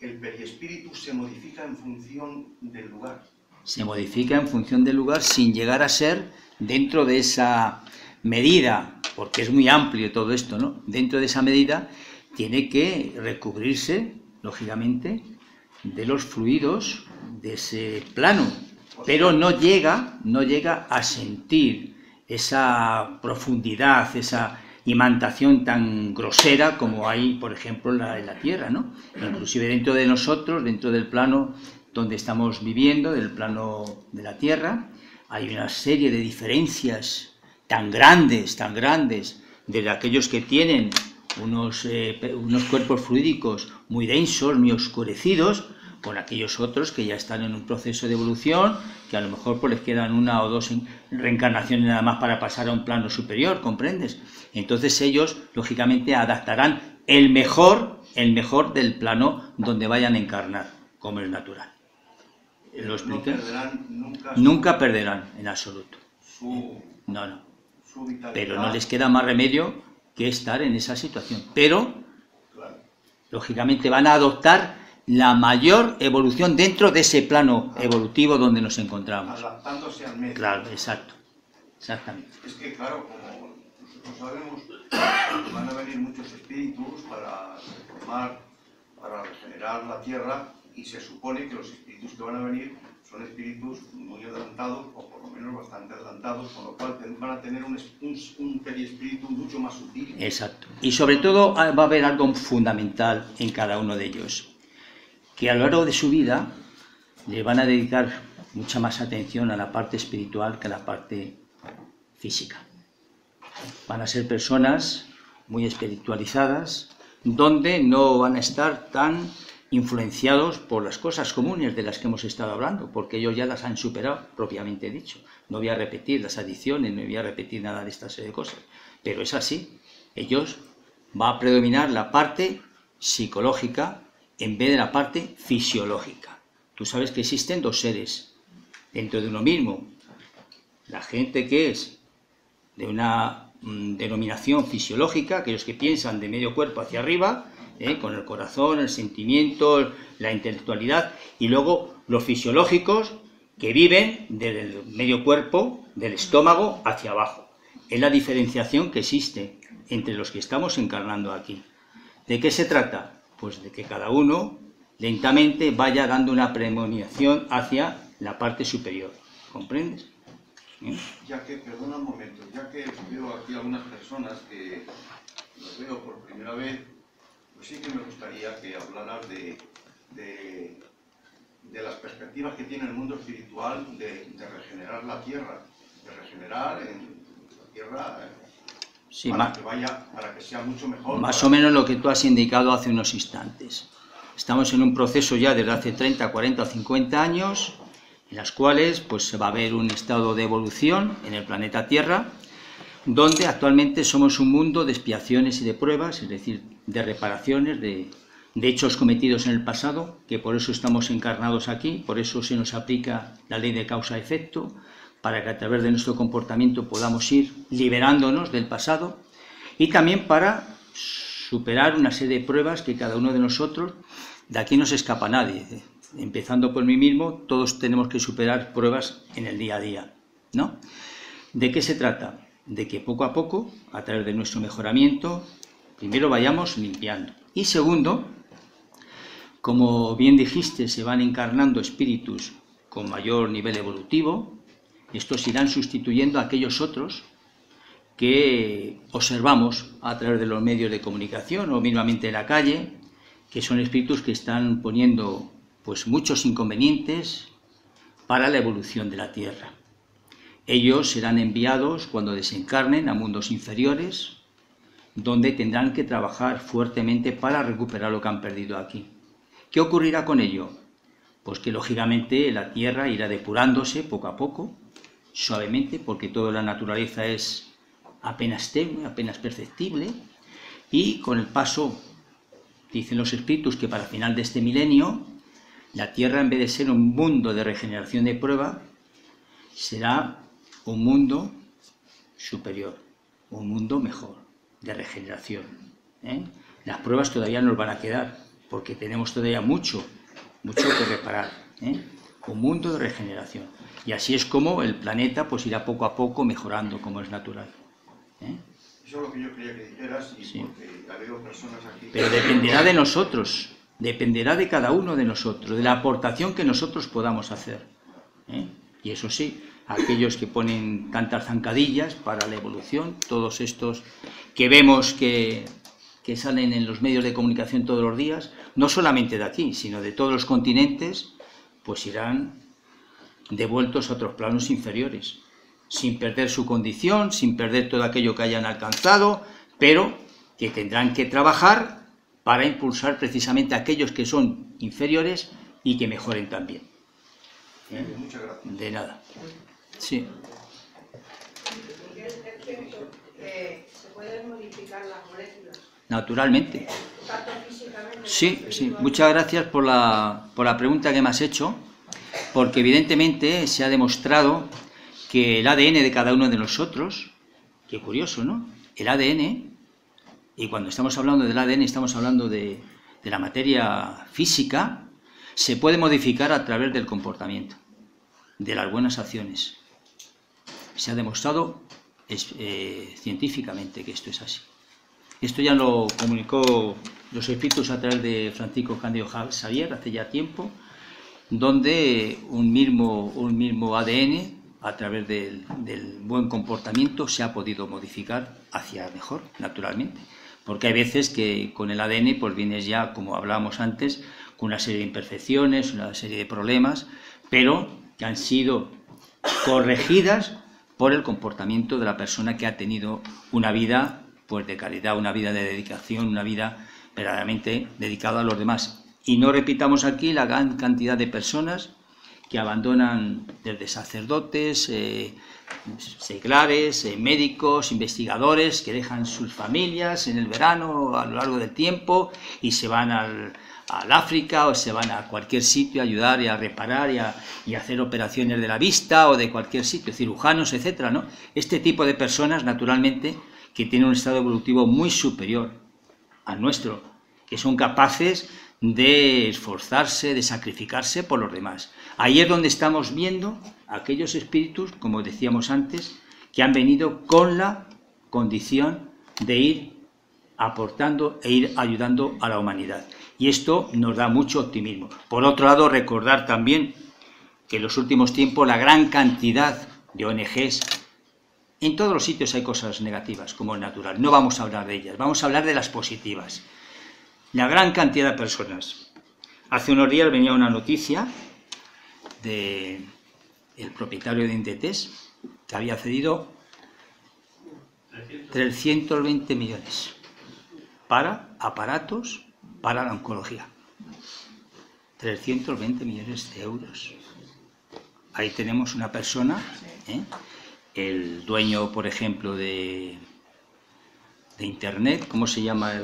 S3: el periespíritu se modifica en función del lugar.
S2: Se modifica en función del lugar sin llegar a ser dentro de esa medida, porque es muy amplio todo esto, ¿no? Dentro de esa medida tiene que recubrirse, lógicamente, de los fluidos de ese plano, pero no llega a sentir esa profundidad, esa imantación tan grosera como hay, por ejemplo, en la Tierra, ¿no? Inclusive dentro de nosotros, dentro del plano donde estamos viviendo, del plano de la Tierra, hay una serie de diferencias tan grandes, de aquellos que tienen unos cuerpos fluídicos muy densos, muy oscurecidos, con aquellos otros que ya están en un proceso de evolución, que a lo mejor pues les quedan 1 o 2 reencarnaciones nada más para pasar a un plano superior, ¿comprendes? Entonces ellos, lógicamente, adaptarán el mejor del plano donde vayan a encarnar, como es natural. ¿Lo expliqué? Nunca perderán, en absoluto. No. Pero no les queda más remedio que estar en esa situación. Pero, lógicamente, van a adoptar la mayor evolución dentro de ese plano evolutivo donde nos encontramos.
S3: Adaptándose al medio.
S2: Claro, exactamente.
S3: Es que, claro, como nosotros sabemos, van a venir muchos espíritus para reformar, para regenerar la Tierra, y se supone que los espíritus que van a venir son espíritus muy adelantados, o por lo menos bastante adelantados, con lo cual van a tener un periespíritu mucho más sutil.
S2: Exacto. Y sobre todo va a haber algo fundamental en cada uno de ellos, que a lo largo de su vida le van a dedicar mucha más atención a la parte espiritual que a la parte física. Van a ser personas muy espiritualizadas, donde no van a estar tan influenciados por las cosas comunes de las que hemos estado hablando, porque ellos ya las han superado, propiamente dicho. No voy a repetir las adicciones, no voy a repetir nada de esta serie de cosas, pero es así. Ellos va a predominar la parte psicológica en vez de la parte fisiológica. Tú sabes que existen 2 seres dentro de uno mismo. La gente que es de una denominación fisiológica, aquellos que piensan de medio cuerpo hacia arriba, con el corazón, el sentimiento, la intelectualidad, y luego los fisiológicos que viven del medio cuerpo, del estómago hacia abajo. Es la diferenciación que existe entre los que estamos encarnando aquí. ¿De qué se trata? Pues de que cada uno lentamente vaya dando una premonición hacia la parte superior. ¿Comprendes?
S3: Ya que, perdona un momento, ya que veo aquí algunas personas que los veo por primera vez, pues sí que me gustaría que hablaras de las perspectivas que tiene el mundo espiritual de regenerar la Tierra, de regenerar la Tierra
S2: sí,
S3: para que sea mucho mejor.
S2: Más o menos lo que tú has indicado hace unos instantes. Estamos en un proceso ya desde hace 30, 40 o 50 años, en las cuales pues, se va a ver un estado de evolución en el planeta Tierra, donde actualmente somos un mundo de expiaciones y de pruebas, es decir, de reparaciones de hechos cometidos en el pasado, que por eso estamos encarnados aquí, por eso se nos aplica la ley de causa-efecto, para que a través de nuestro comportamiento podamos ir liberándonos del pasado, y también para superar una serie de pruebas que cada uno de nosotros, de aquí no se escapa nadie, empezando por mí mismo, todos tenemos que superar pruebas en el día a día, ¿no? ¿De qué se trata? De que poco a poco, a través de nuestro mejoramiento, primero vayamos limpiando. Y segundo, como bien dijiste, se van encarnando espíritus con mayor nivel evolutivo, estos irán sustituyendo a aquellos otros que observamos a través de los medios de comunicación o mismamente en la calle, que son espíritus que están poniendo pues muchos inconvenientes para la evolución de la Tierra. Ellos serán enviados cuando desencarnen a mundos inferiores, donde tendrán que trabajar fuertemente para recuperar lo que han perdido aquí. ¿Qué ocurrirá con ello? Pues que lógicamente la Tierra irá depurándose poco a poco, suavemente, porque toda la naturaleza es apenas tenue, apenas perceptible, y con el paso, dicen los espíritus que para el final de este milenio, la Tierra, en vez de ser un mundo de regeneración de prueba, será un mundo superior, un mundo mejor, de regeneración. Las pruebas todavía nos van a quedar, porque tenemos todavía mucho que reparar. Un mundo de regeneración. Y así es como el planeta pues irá poco a poco mejorando, como es natural.
S3: Eso es lo que yo quería que dijeras, y sí. Porque ya veo personas aquí...
S2: Pero dependerá de nosotros, dependerá de cada uno de nosotros, de la aportación que nosotros podamos hacer. Y eso sí, aquellos que ponen tantas zancadillas para la evolución, todos estos que vemos que salen en los medios de comunicación todos los días, no solamente de aquí, sino de todos los continentes, pues irán devueltos a otros planos inferiores, sin perder su condición, sin perder todo aquello que hayan alcanzado, pero que tendrán que trabajar para impulsar precisamente a aquellos que son inferiores y que mejoren también.
S3: Muchas gracias.
S2: De nada. Sí.
S10: ¿Se pueden modificar las moléculas?
S2: Naturalmente.
S10: Tanto físicamente.
S2: Sí, sí. Muchas gracias por la pregunta que me has hecho, porque evidentemente se ha demostrado que el ADN de cada uno de nosotros, qué curioso, ¿no? El ADN, y cuando estamos hablando del ADN estamos hablando de la materia física, se puede modificar a través del comportamiento, de las buenas acciones. Se ha demostrado científicamente que esto es así. Esto ya lo comunicó los espíritus a través de Francisco Cándido Xavier hace ya tiempo, donde un mismo ADN, a través del buen comportamiento, se ha podido modificar hacia mejor, naturalmente. Porque hay veces que con el ADN pues vienes ya, como hablábamos antes, con una serie de imperfecciones, una serie de problemas, pero que han sido corregidas por el comportamiento de la persona que ha tenido una vida pues de calidad, una vida de dedicación, una vida verdaderamente dedicada a los demás. Y no repitamos aquí la gran cantidad de personas que abandonan, desde sacerdotes, seglares, médicos, investigadores, que dejan sus familias en el verano a lo largo del tiempo y se van al África o se van a cualquier sitio a ayudar y a reparar y a hacer operaciones de la vista o de cualquier sitio, cirujanos, etcétera, ¿no? Este tipo de personas, naturalmente, que tienen un estado evolutivo muy superior al nuestro, que son capaces de esforzarse, de sacrificarse por los demás. Ahí es donde estamos viendo aquellos espíritus, como decíamos antes, que han venido con la condición de ir aportando e ir ayudando a la humanidad. Y esto nos da mucho optimismo. Por otro lado, recordar también que en los últimos tiempos la gran cantidad de ONGs, en todos los sitios hay cosas negativas, como es natural, no vamos a hablar de ellas, vamos a hablar de las positivas. La gran cantidad de personas. Hace unos días venía una noticia del propietario de Inditex, que había cedido 320 millones para aparatos para la oncología. 320 millones de euros. Ahí tenemos una persona, el dueño, por ejemplo, de Internet, ¿cómo se llama?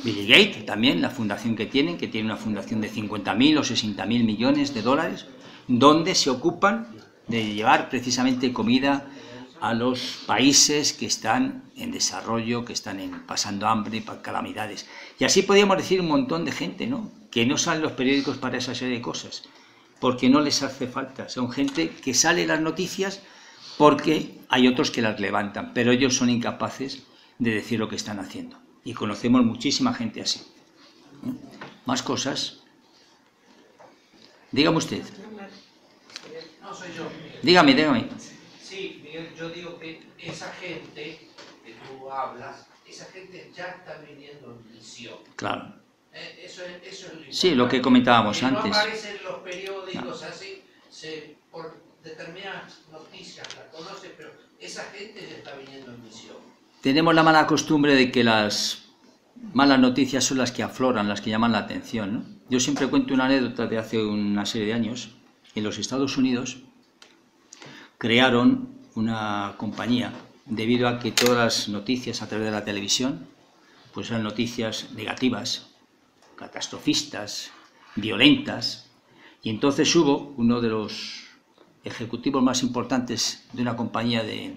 S2: Bill Gates, también, la fundación que tiene una fundación de 50.000 o 60.000 millones de dólares, donde se ocupan de llevar precisamente comida a los países que están en desarrollo, que están pasando hambre, calamidades. Y así podríamos decir un montón de gente, ¿no?, que no salen los periódicos para esa serie de cosas, porque no les hace falta. Son gente que sale en las noticias porque hay otros que las levantan, pero ellos son incapaces de decir lo que están haciendo. Y conocemos muchísima gente así. Más cosas. Dígame usted.
S8: No, soy yo.
S2: Dígame.
S8: Sí, Miguel, yo digo que esa gente que tú hablas, esa gente ya está viniendo en misión.
S2: Claro.
S8: Eso es lo importante.
S2: Sí, lo que comentábamos antes.
S8: No aparecen los periódicos así, por determinadas noticias la conocen, pero esa gente ya está viniendo en misión.
S2: Tenemos la mala costumbre de que las malas noticias son las que afloran, las que llaman la atención, ¿no? Yo siempre cuento una anécdota de hace una serie de años. En los Estados Unidos crearon una compañía debido a que todas las noticias a través de la televisión pues eran noticias negativas, catastrofistas, violentas, y entonces hubo uno de los ejecutivos más importantes de una compañía de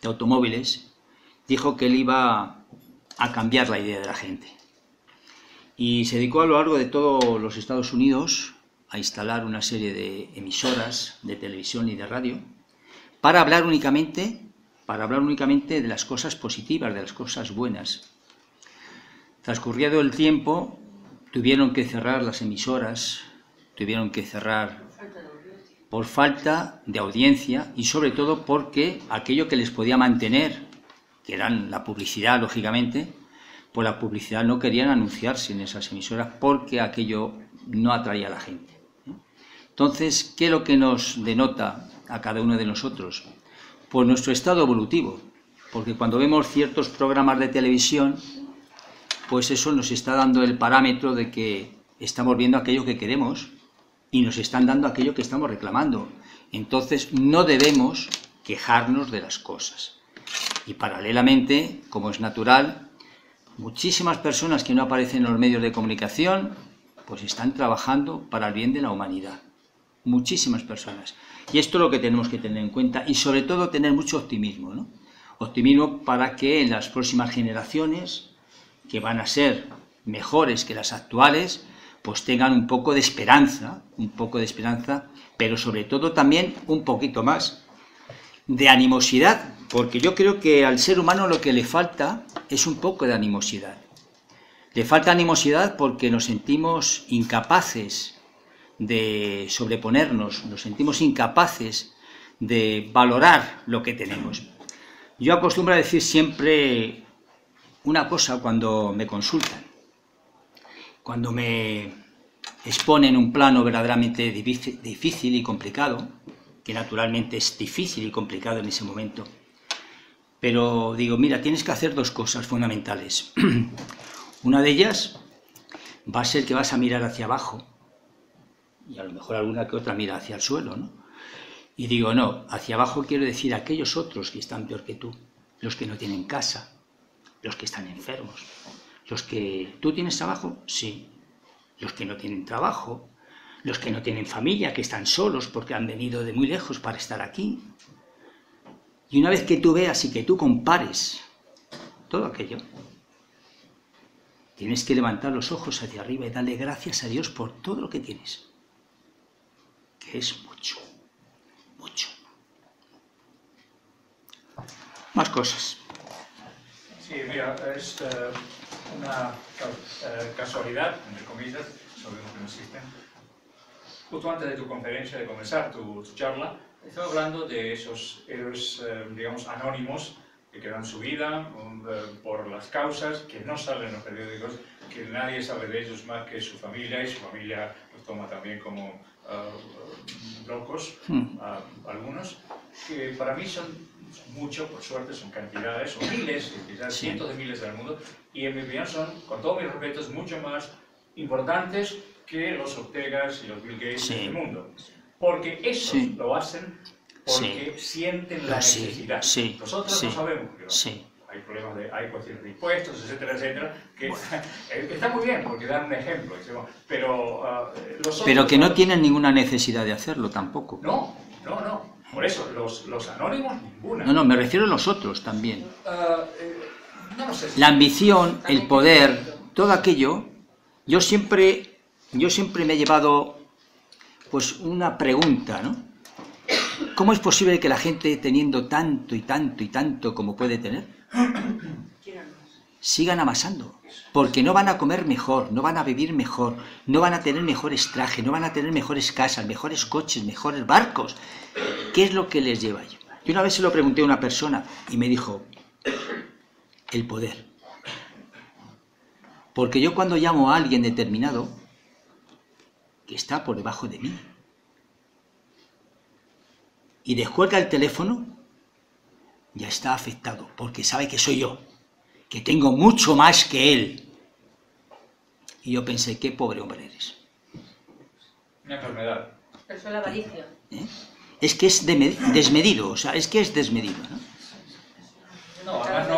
S2: automóviles, dijo que él iba a cambiar la idea de la gente. Y se dedicó a lo largo de todos los Estados Unidos a instalar una serie de emisoras de televisión y de radio para hablar únicamente de las cosas positivas, de las cosas buenas. Transcurrido el tiempo, tuvieron que cerrar las emisoras, tuvieron que cerrar por falta de audiencia y sobre todo porque aquello que les podía mantener, que eran la publicidad, lógicamente, pues la publicidad no querían anunciarse en esas emisoras porque aquello no atraía a la gente. Entonces, ¿qué es lo que nos denota a cada uno de nosotros? Pues nuestro estado evolutivo, porque cuando vemos ciertos programas de televisión, pues eso nos está dando el parámetro de que estamos viendo aquello que queremos y nos están dando aquello que estamos reclamando. Entonces no debemos quejarnos de las cosas. Y paralelamente, como es natural, muchísimas personas que no aparecen en los medios de comunicación, pues están trabajando para el bien de la humanidad. Muchísimas personas. Y esto es lo que tenemos que tener en cuenta y sobre todo tener mucho optimismo, ¿no? Optimismo para que en las próximas generaciones, que van a ser mejores que las actuales, pues tengan un poco de esperanza, pero sobre todo también un poquito más de animosidad, porque yo creo que al ser humano lo que le falta es un poco de animosidad. Le falta animosidad porque nos sentimos incapaces de sobreponernos, nos sentimos incapaces de valorar lo que tenemos. Yo acostumbro a decir siempre una cosa cuando me consultan, cuando me exponen un plano verdaderamente difícil y complicado, que naturalmente es difícil y complicado en ese momento, pero digo, mira, tienes que hacer dos cosas fundamentales. Una de ellas va a ser que vas a mirar hacia abajo, y a lo mejor alguna que otra mira hacia el suelo, ¿no? Y digo, no, hacia abajo quiero decir aquellos otros que están peor que tú, los que no tienen casa, los que están enfermos, los que... ¿Tú tienes trabajo? Sí. Los que no tienen trabajo, los que no tienen familia, que están solos porque han venido de muy lejos para estar aquí. Y una vez que tú veas y que tú compares todo aquello, tienes que levantar los ojos hacia arriba y darle gracias a Dios por todo lo que tienes, que es mucho, mucho. Más cosas.
S7: Sí, mira, es una casualidad, entre comillas, sabemos que no existen. Justo antes de tu conferencia, de comenzar tu charla, estaba hablando de esos héroes, digamos, anónimos, que dan su vida por las causas, que no salen en los periódicos, que nadie sabe de ellos más que su familia, y su familia los toma también como locos, algunos, que para mí son mucho, por suerte, son cantidades, son miles, quizás cientos de miles del mundo, y en mi opinión son, con todos mis respetos, mucho más importantes que los Ortegas y los Bill Gates del mundo. Porque esos lo hacen porque sienten la necesidad. Nosotros no sabemos, pero hay problemas hay cuestiones de impuestos, etcétera, etcétera, que está muy bien porque dan un ejemplo, pero
S2: pero que no tienen ninguna necesidad de hacerlo tampoco.
S7: No. Por eso, los anónimos, ninguna.
S2: No, me refiero a los otros también.
S7: No sé si...
S2: La ambición, el poder, todo aquello, yo siempre me he llevado pues una pregunta, ¿no? ¿Cómo es posible que la gente, teniendo tanto y tanto y tanto como puede tener, sigan amasando? Porque no van a comer mejor, no van a vivir mejor, no van a tener mejores trajes, no van a tener mejores casas, mejores coches, mejores barcos. ¿Qué es lo que les lleva a ello? Yo una vez se lo pregunté a una persona y me dijo, el poder. Porque yo cuando llamo a alguien determinado, que está por debajo de mí, y descuelga el teléfono, ya está afectado, porque sabe que soy yo, que tengo mucho más que él. Y yo pensé, qué pobre hombre eres.
S7: Una enfermedad.
S4: Pero eso es la avaricia.
S2: Es que es desmedido, o sea, es que es desmedido, ¿no?
S7: No, además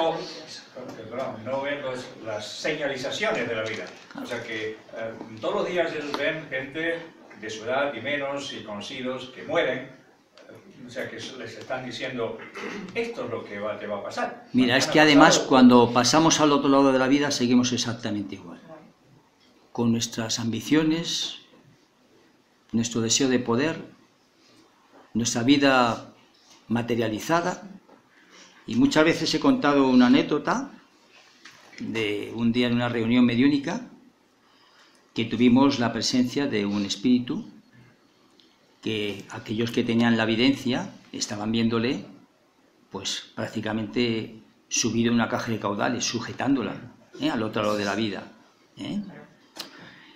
S7: no ven las señalizaciones de la vida. O sea que todos los días ellos ven gente de su edad y menos, y conocidos, que mueren. O sea que les están diciendo, esto es lo que te va a pasar.
S2: Mira, es que además cuando pasamos al otro lado de la vida seguimos exactamente igual. Con nuestras ambiciones, nuestro deseo de poder, nuestra vida materializada. Y muchas veces he contado una anécdota de un día en una reunión mediúnica que tuvimos la presencia de un espíritu que aquellos que tenían la evidencia estaban viéndole pues prácticamente subido en una caja de caudales, sujetándola al otro lado de la vida.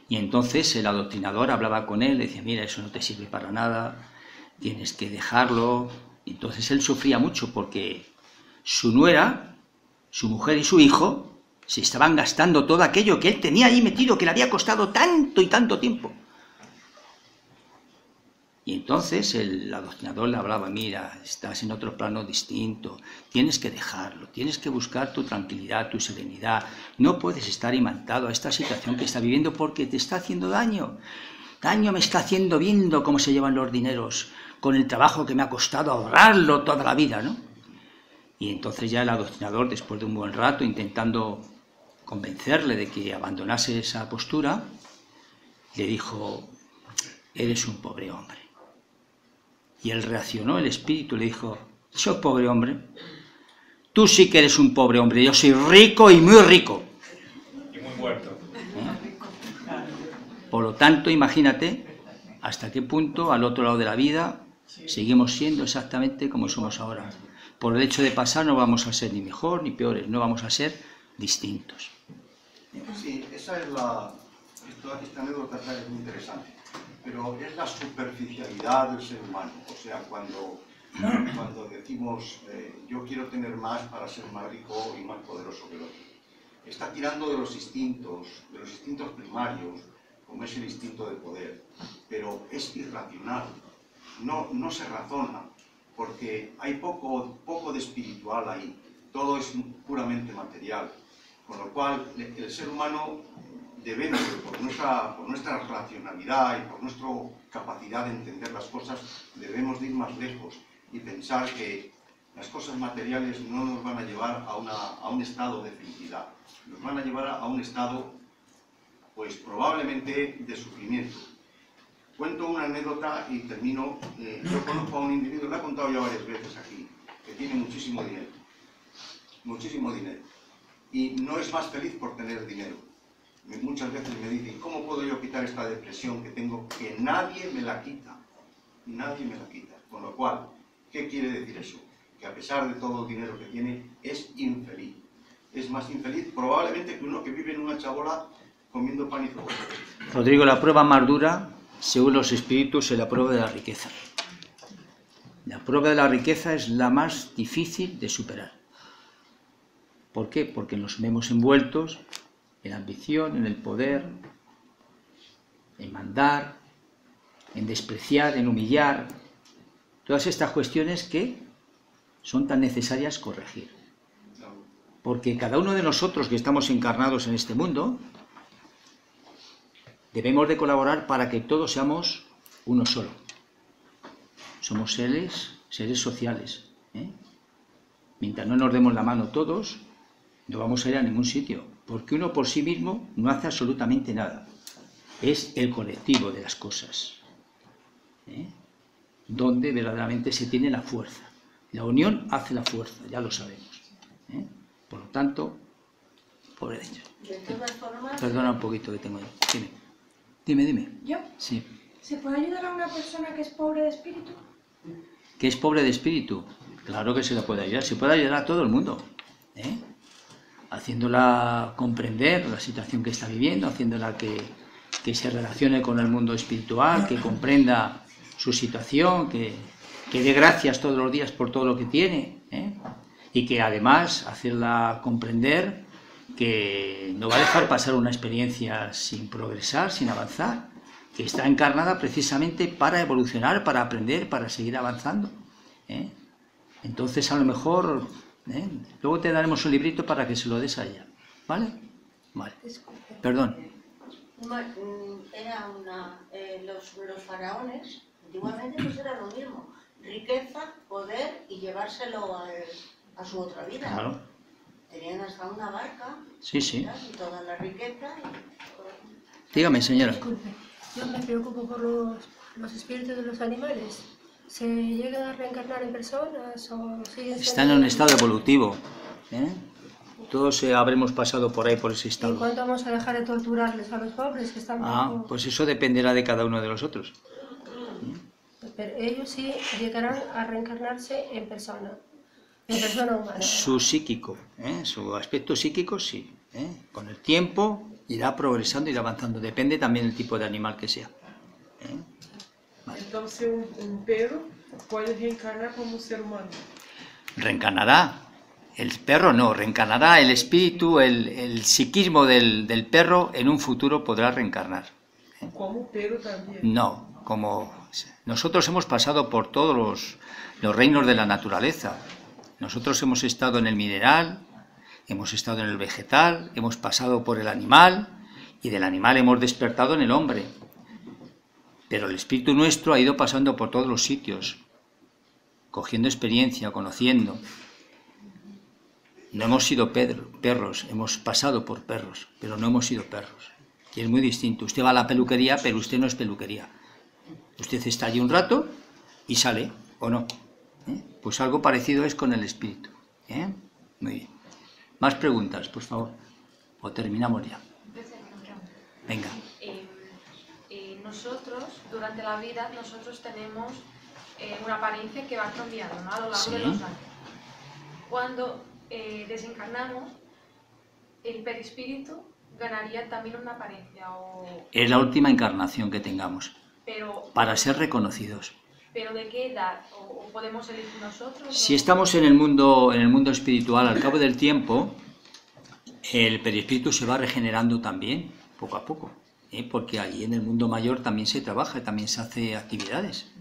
S2: Y entonces el adoctrinador hablaba con él, decía, mira, eso no te sirve para nada, tienes que dejarlo. Entonces él sufría mucho porque su nuera, su mujer y su hijo Se estaban gastando todo aquello que él tenía ahí metido, que le había costado tanto y tanto tiempo. Y entonces el adoctrinador le hablaba, mira, estás en otro plano distinto, tienes que dejarlo, tienes que buscar tu tranquilidad, tu serenidad, no puedes estar imantado a esta situación que está viviendo porque te está haciendo daño. Daño me está haciendo viendo cómo se llevan los dineros, con el trabajo que me ha costado ahorrarlo toda la vida, ¿no? Y entonces ya el adoctrinador, después de un buen rato, intentando convencerle de que abandonase esa postura, le dijo, eres un pobre hombre. Y él reaccionó, el espíritu le dijo, ¿soy pobre hombre? Tú sí que eres un pobre hombre, yo soy rico y muy rico.
S7: Y muy muerto.
S2: Por lo tanto, imagínate hasta qué punto al otro lado de la vida seguimos siendo exactamente como somos ahora. Por el hecho de pasar no vamos a ser ni mejor ni peores, no vamos a ser distintos.
S3: Sí, esta anécdota es muy interesante, pero es la superficialidad del ser humano. O sea, cuando decimos yo quiero tener más para ser más rico y más poderoso que el otro, está tirando de los instintos primarios, como es el instinto de poder, pero es irracional, no se razona, porque hay poco de espiritual ahí, todo es puramente material, con lo cual el ser humano debemos, por nuestra racionalidad y por nuestra capacidad de entender las cosas, debemos de ir más lejos y pensar que las cosas materiales no nos van a llevar a un estado de felicidad, nos van a llevar a un estado, pues probablemente de sufrimiento. Cuento una anécdota y termino. Yo conozco a un individuo, lo he contado ya varias veces aquí, que tiene muchísimo dinero, y no es más feliz por tener dinero. Muchas veces me dicen, ¿cómo puedo yo quitar esta depresión que tengo? Que nadie me la quita, nadie me la quita. Con lo cual, ¿qué quiere decir eso? Que a pesar de todo el dinero que tiene, es infeliz. Es más infeliz probablemente que uno que vive en una chabola comiendo pan y cebolla.
S2: Rodrigo, la prueba más dura, según los espíritus, es la prueba de la riqueza. La prueba de la riqueza es la más difícil de superar. ¿Por qué? Porque nos vemos envueltos en la ambición, en el poder, en mandar, en despreciar, en humillar. Todas estas cuestiones que son tan necesarias corregir. Porque cada uno de nosotros que estamos encarnados en este mundo, debemos de colaborar para que todos seamos uno solo. Somos seres sociales. Mientras no nos demos la mano todos, no vamos a ir a ningún sitio, porque uno por sí mismo no hace absolutamente nada. Es el colectivo de las cosas, donde verdaderamente se tiene la fuerza. La unión hace la fuerza, ya lo sabemos. Por lo tanto, pobre de ellos.
S10: De todas formas...
S2: Perdona un poquito que tengo ahí. Dime.
S11: ¿Yo?
S2: Sí.
S11: ¿Se puede ayudar a una persona que es pobre de espíritu?
S2: ¿Que es pobre de espíritu? Claro que se la puede ayudar. Se puede ayudar a todo el mundo. Haciéndola comprender la situación que está viviendo, haciéndola que se relacione con el mundo espiritual, que comprenda su situación, que dé gracias todos los días por todo lo que tiene, y que además hacerla comprender que no va a dejar pasar una experiencia sin progresar, sin avanzar, que está encarnada precisamente para evolucionar, para aprender, para seguir avanzando. Entonces, a lo mejor, luego te daremos un librito para que se lo des a ella, ¿vale? Vale. Perdón.
S10: Era los faraones, antiguamente pues era lo mismo, riqueza, poder y llevárselo a su otra vida.
S2: Claro.
S10: Tenían hasta una barca,
S2: Sí.
S10: y toda la riqueza.
S2: Dígame, señora.
S5: Disculpe, yo me preocupo por los espíritus de los animales. ¿Se llegan a reencarnar en personas o siguen
S2: Están en un estado evolutivo. Todos habremos pasado por ahí, por ese
S5: ¿Y
S2: estado.
S5: cuándo vamos a dejar de torturarles a los pobres que están bajo?
S2: Pues eso dependerá de cada uno de nosotros.
S5: Pero ellos sí llegarán a reencarnarse en persona humana.
S2: Su psíquico, su aspecto psíquico sí. Con el tiempo irá progresando, irá avanzando. Depende también del tipo de animal que sea. Vale.
S12: Entonces un perro puede reencarnar como un ser humano.
S2: Reencarnará El perro no, reencarnará el espíritu, el psiquismo del perro en un futuro podrá reencarnar.
S11: Como pero también.
S2: No, como nosotros hemos pasado por todos los reinos de la naturaleza. Nosotros hemos estado en el mineral, hemos estado en el vegetal, hemos pasado por el animal y del animal hemos despertado en el hombre. Pero el espíritu nuestro ha ido pasando por todos los sitios, cogiendo experiencia, conociendo. No hemos sido perros, hemos pasado por perros, pero no hemos sido perros. Y es muy distinto. Usted va a la peluquería, pero usted no es peluquería. Usted está allí un rato y sale, ¿o no? Pues algo parecido es con el espíritu. Muy bien. Más preguntas, por favor. O terminamos ya. Venga.
S12: Nosotros, durante la vida, nosotros tenemos una apariencia que va cambiando, ¿no? A lo largo de los años. Cuando desencarnamos, el perispíritu ganaría también una apariencia.
S2: Es la última encarnación que tengamos, para ser reconocidos.
S12: ¿Pero de qué edad? ¿O podemos elegir nosotros?
S2: Si estamos en el mundo espiritual, al cabo del tiempo, el perispíritu se va regenerando también, poco a poco, porque allí en el mundo mayor también se trabaja, también se hace actividades.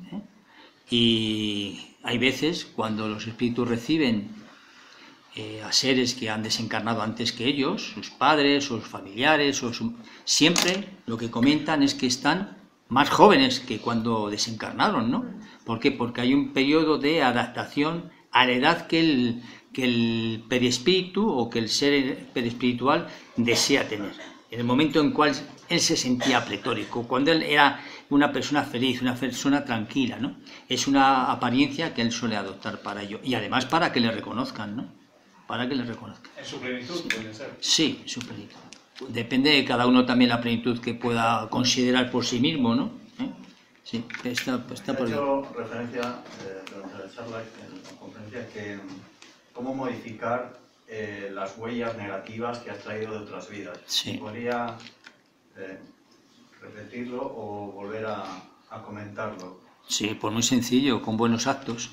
S2: Y hay veces cuando los espíritus reciben a seres que han desencarnado antes que ellos, sus padres, sus familiares, siempre lo que comentan es que están más jóvenes que cuando desencarnaron, ¿no? ¿Por qué? Porque hay un periodo de adaptación a la edad que el perispíritu o que el ser perispiritual desea tener. En el momento en cual él se sentía pletórico, cuando él era una persona feliz, una persona tranquila, ¿no? Es una apariencia que él suele adoptar para ello. Y además para que le reconozcan, ¿no? Para que le reconozcan.
S7: ¿En su plenitud puede ser?
S2: Sí, su plenitud. Depende de cada uno también la plenitud que pueda considerar por sí mismo, ¿no? Sí, está por ahí.
S13: He hecho referencia durante la charla, en la conferencia, que cómo modificar las huellas negativas que has traído de otras vidas.
S2: Sí.
S13: ¿Podría repetirlo o volver a comentarlo?
S2: Sí, pues muy sencillo, con buenos actos.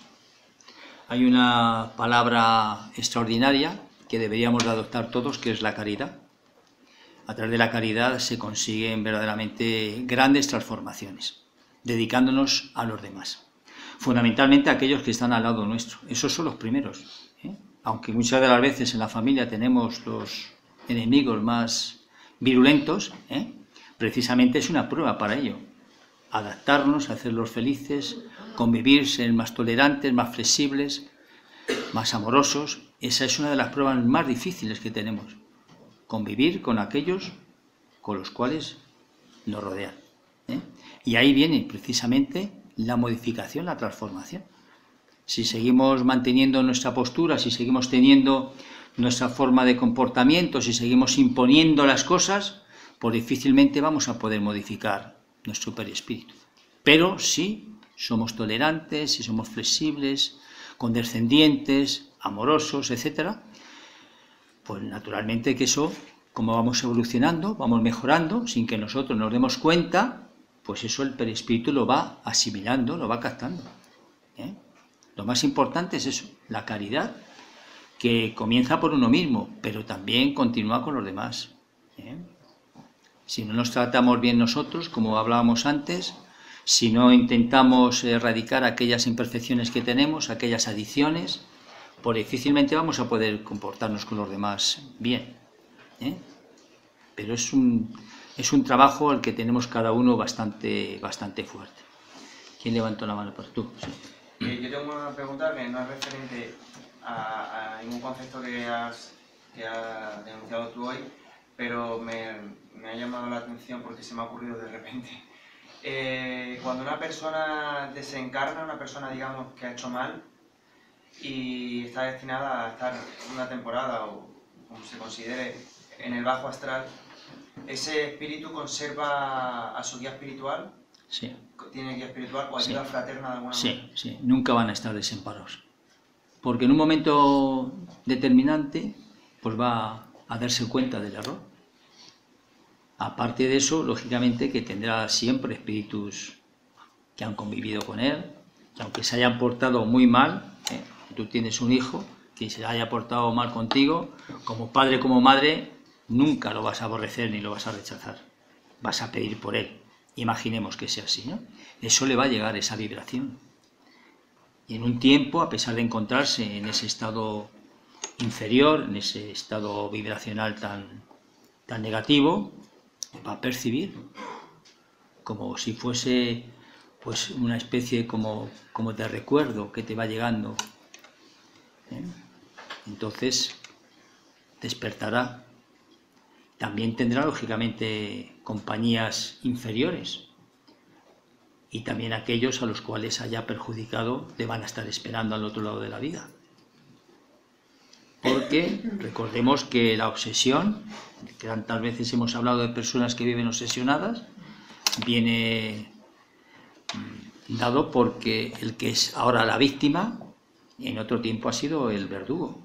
S2: Hay una palabra extraordinaria que deberíamos de adoptar todos, que es la caridad. A través de la caridad se consiguen verdaderamente grandes transformaciones, dedicándonos a los demás. Fundamentalmente a aquellos que están al lado nuestro. Esos son los primeros. Aunque muchas de las veces en la familia tenemos los enemigos más virulentos, precisamente es una prueba para ello. Adaptarnos, hacerlos felices, convivir, ser más tolerantes, más flexibles, más amorosos. Esa es una de las pruebas más difíciles que tenemos. Convivir con aquellos con los cuales nos rodean. Y ahí viene precisamente la modificación, la transformación. Si seguimos manteniendo nuestra postura, si seguimos teniendo nuestra forma de comportamiento, si seguimos imponiendo las cosas, pues difícilmente vamos a poder modificar nuestro perispíritu. Pero sí somos tolerantes, si somos flexibles, condescendientes, amorosos, etc., pues naturalmente que eso, como vamos evolucionando, vamos mejorando, sin que nosotros nos demos cuenta, pues eso el perispíritu lo va asimilando, lo va captando. Lo más importante es eso, la caridad, que comienza por uno mismo, pero también continúa con los demás. Si no nos tratamos bien nosotros, como hablábamos antes, si no intentamos erradicar aquellas imperfecciones que tenemos, aquellas adicciones, pues difícilmente vamos a poder comportarnos con los demás bien. Pero es un trabajo al que tenemos cada uno bastante fuerte. ¿Quién levantó la mano? Por tú. Sí.
S14: Yo tengo una pregunta que no es referente a ningún concepto que has denunciado tú hoy, pero me ha llamado la atención porque se me ha ocurrido de repente. Cuando una persona desencarna, una persona digamos que ha hecho mal y está destinada a estar una temporada o como se considere en el bajo astral, ¿ese espíritu conserva a su guía espiritual?
S2: Sí.
S14: ¿Tiene guía espiritual o ayuda fraterna de alguna manera?
S2: Sí, nunca van a estar desamparados. Porque en un momento determinante pues va a darse cuenta del error. Aparte de eso, lógicamente que tendrá siempre espíritus que han convivido con él, que aunque se hayan portado muy mal, tú tienes un hijo que se haya portado mal contigo, como padre, como madre, nunca lo vas a aborrecer ni lo vas a rechazar. Vas a pedir por él. Imaginemos que sea así, ¿no? Eso le va a llegar, esa vibración. Y en un tiempo, a pesar de encontrarse en ese estado inferior, en ese estado vibracional tan negativo, va a percibir como si fuese pues una especie como de recuerdo que te va llegando. Entonces despertará. También tendrá lógicamente compañías inferiores, y también aquellos a los cuales haya perjudicado le van a estar esperando al otro lado de la vida. Porque recordemos que la obsesión, que tantas veces hemos hablado de personas que viven obsesionadas, viene dado porque el que es ahora la víctima, en otro tiempo ha sido el verdugo.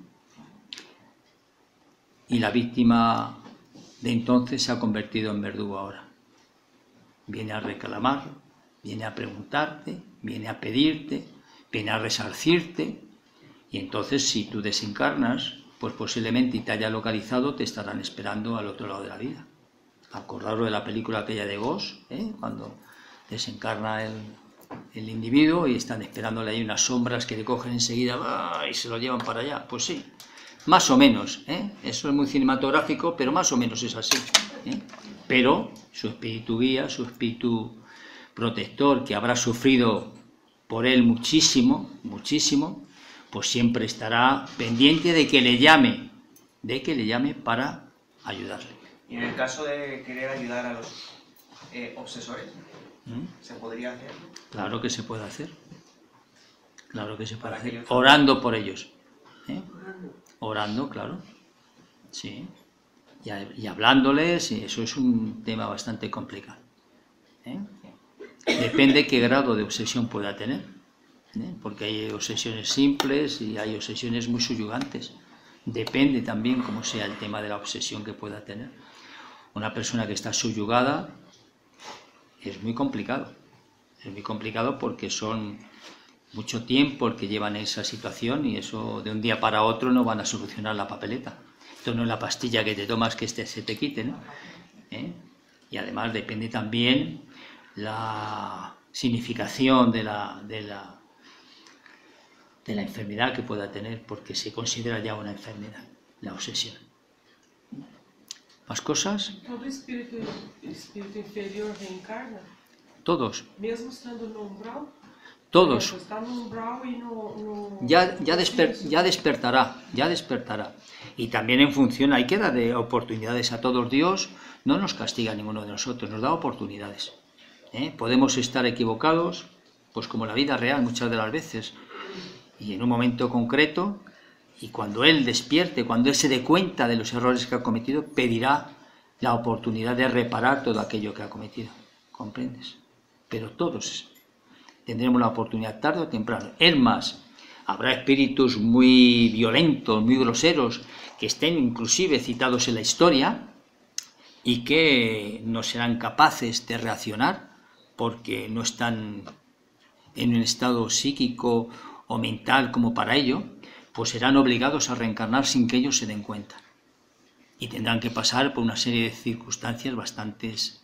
S2: Y la víctima de entonces se ha convertido en verdugo ahora. Viene a reclamar, viene a preguntarte, viene a pedirte, viene a resarcirte, y entonces si tú desencarnas, pues posiblemente y te haya localizado, te estarán esperando al otro lado de la vida. Acordaros de la película aquella de Ghost, cuando desencarna el individuo y están esperándole ahí unas sombras que le cogen enseguida y se lo llevan para allá. Pues sí, más o menos, eso es muy cinematográfico, pero más o menos es así. Pero su espíritu guía, su espíritu protector, que habrá sufrido por él muchísimo, muchísimo, pues siempre estará pendiente de que le llame para ayudarle.
S14: Y en el caso de querer ayudar a los obsesores, ¿se podría hacer?
S2: Claro que se puede hacer. Claro que se puede hacer. Orando por ellos. Orando, claro. Sí. Y hablándoles, y eso es un tema bastante complicado. Depende qué grado de obsesión pueda tener. Porque hay obsesiones simples y hay obsesiones muy subyugantes. Depende también cómo sea el tema de la obsesión que pueda tener. Una persona que está subyugada es muy complicado. Es muy complicado porque son mucho tiempo el que llevan esa situación, y eso de un día para otro no van a solucionar la papeleta. Esto no es la pastilla que te tomas que se te quite, ¿no? Y además depende también la significación de la enfermedad que pueda tener, porque se considera ya una enfermedad, la obsesión. ¿Más cosas?
S11: ¿Todo espíritu inferior reencarna?
S2: Todos.
S11: Mesmo estando no umbral?
S2: Todos.
S11: Está no umbral y no...
S2: Ya despertará. Y también en función, hay que darle oportunidades a todos. Dios no nos castiga a ninguno de nosotros, nos da oportunidades. Podemos estar equivocados, pues como la vida real muchas de las veces, y en un momento concreto, y cuando Él despierte, cuando Él se dé cuenta de los errores que ha cometido, pedirá la oportunidad de reparar todo aquello que ha cometido. ¿Comprendes? Pero todos tendremos la oportunidad tarde o temprano. Es más, habrá espíritus muy violentos, muy groseros, que estén inclusive citados en la historia y que no serán capaces de reaccionar porque no están en un estado psíquico o mental como para ello, pues serán obligados a reencarnar sin que ellos se den cuenta. Y tendrán que pasar por una serie de circunstancias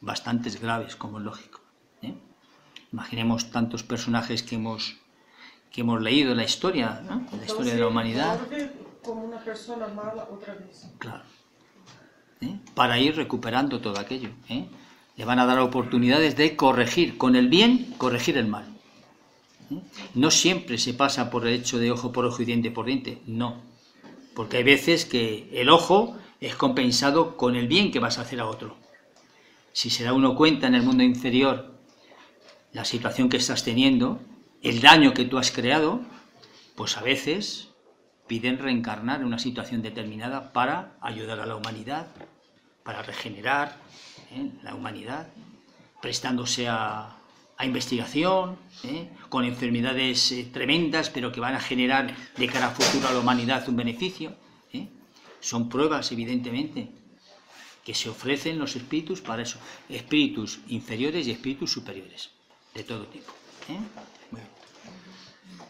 S2: bastantes graves, como es lógico. Imaginemos tantos personajes que hemos leído en la historia, ¿no? En la historia de la humanidad.
S11: Como una persona mala otra vez.
S2: Claro. Para ir recuperando todo aquello. Le van a dar oportunidades de corregir, con el bien, corregir el mal. No siempre se pasa por el hecho de ojo por ojo y diente por diente, no. Porque hay veces que el ojo es compensado con el bien que vas a hacer a otro. Si se da uno cuenta en el mundo inferior la situación que estás teniendo, el daño que tú has creado, pues a veces piden reencarnar en una situación determinada para ayudar a la humanidad, para regenerar la humanidad, prestándose a investigación, con enfermedades tremendas, pero que van a generar de cara a futuro a la humanidad un beneficio. Son pruebas, evidentemente, que se ofrecen los espíritus para eso. Espíritus inferiores y espíritus superiores, de todo tipo.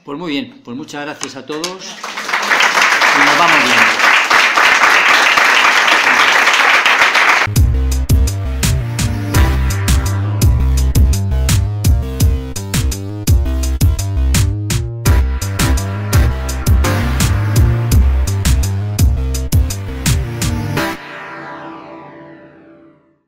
S2: Pues muy bien, pues muchas gracias a todos. nos vamos viendo.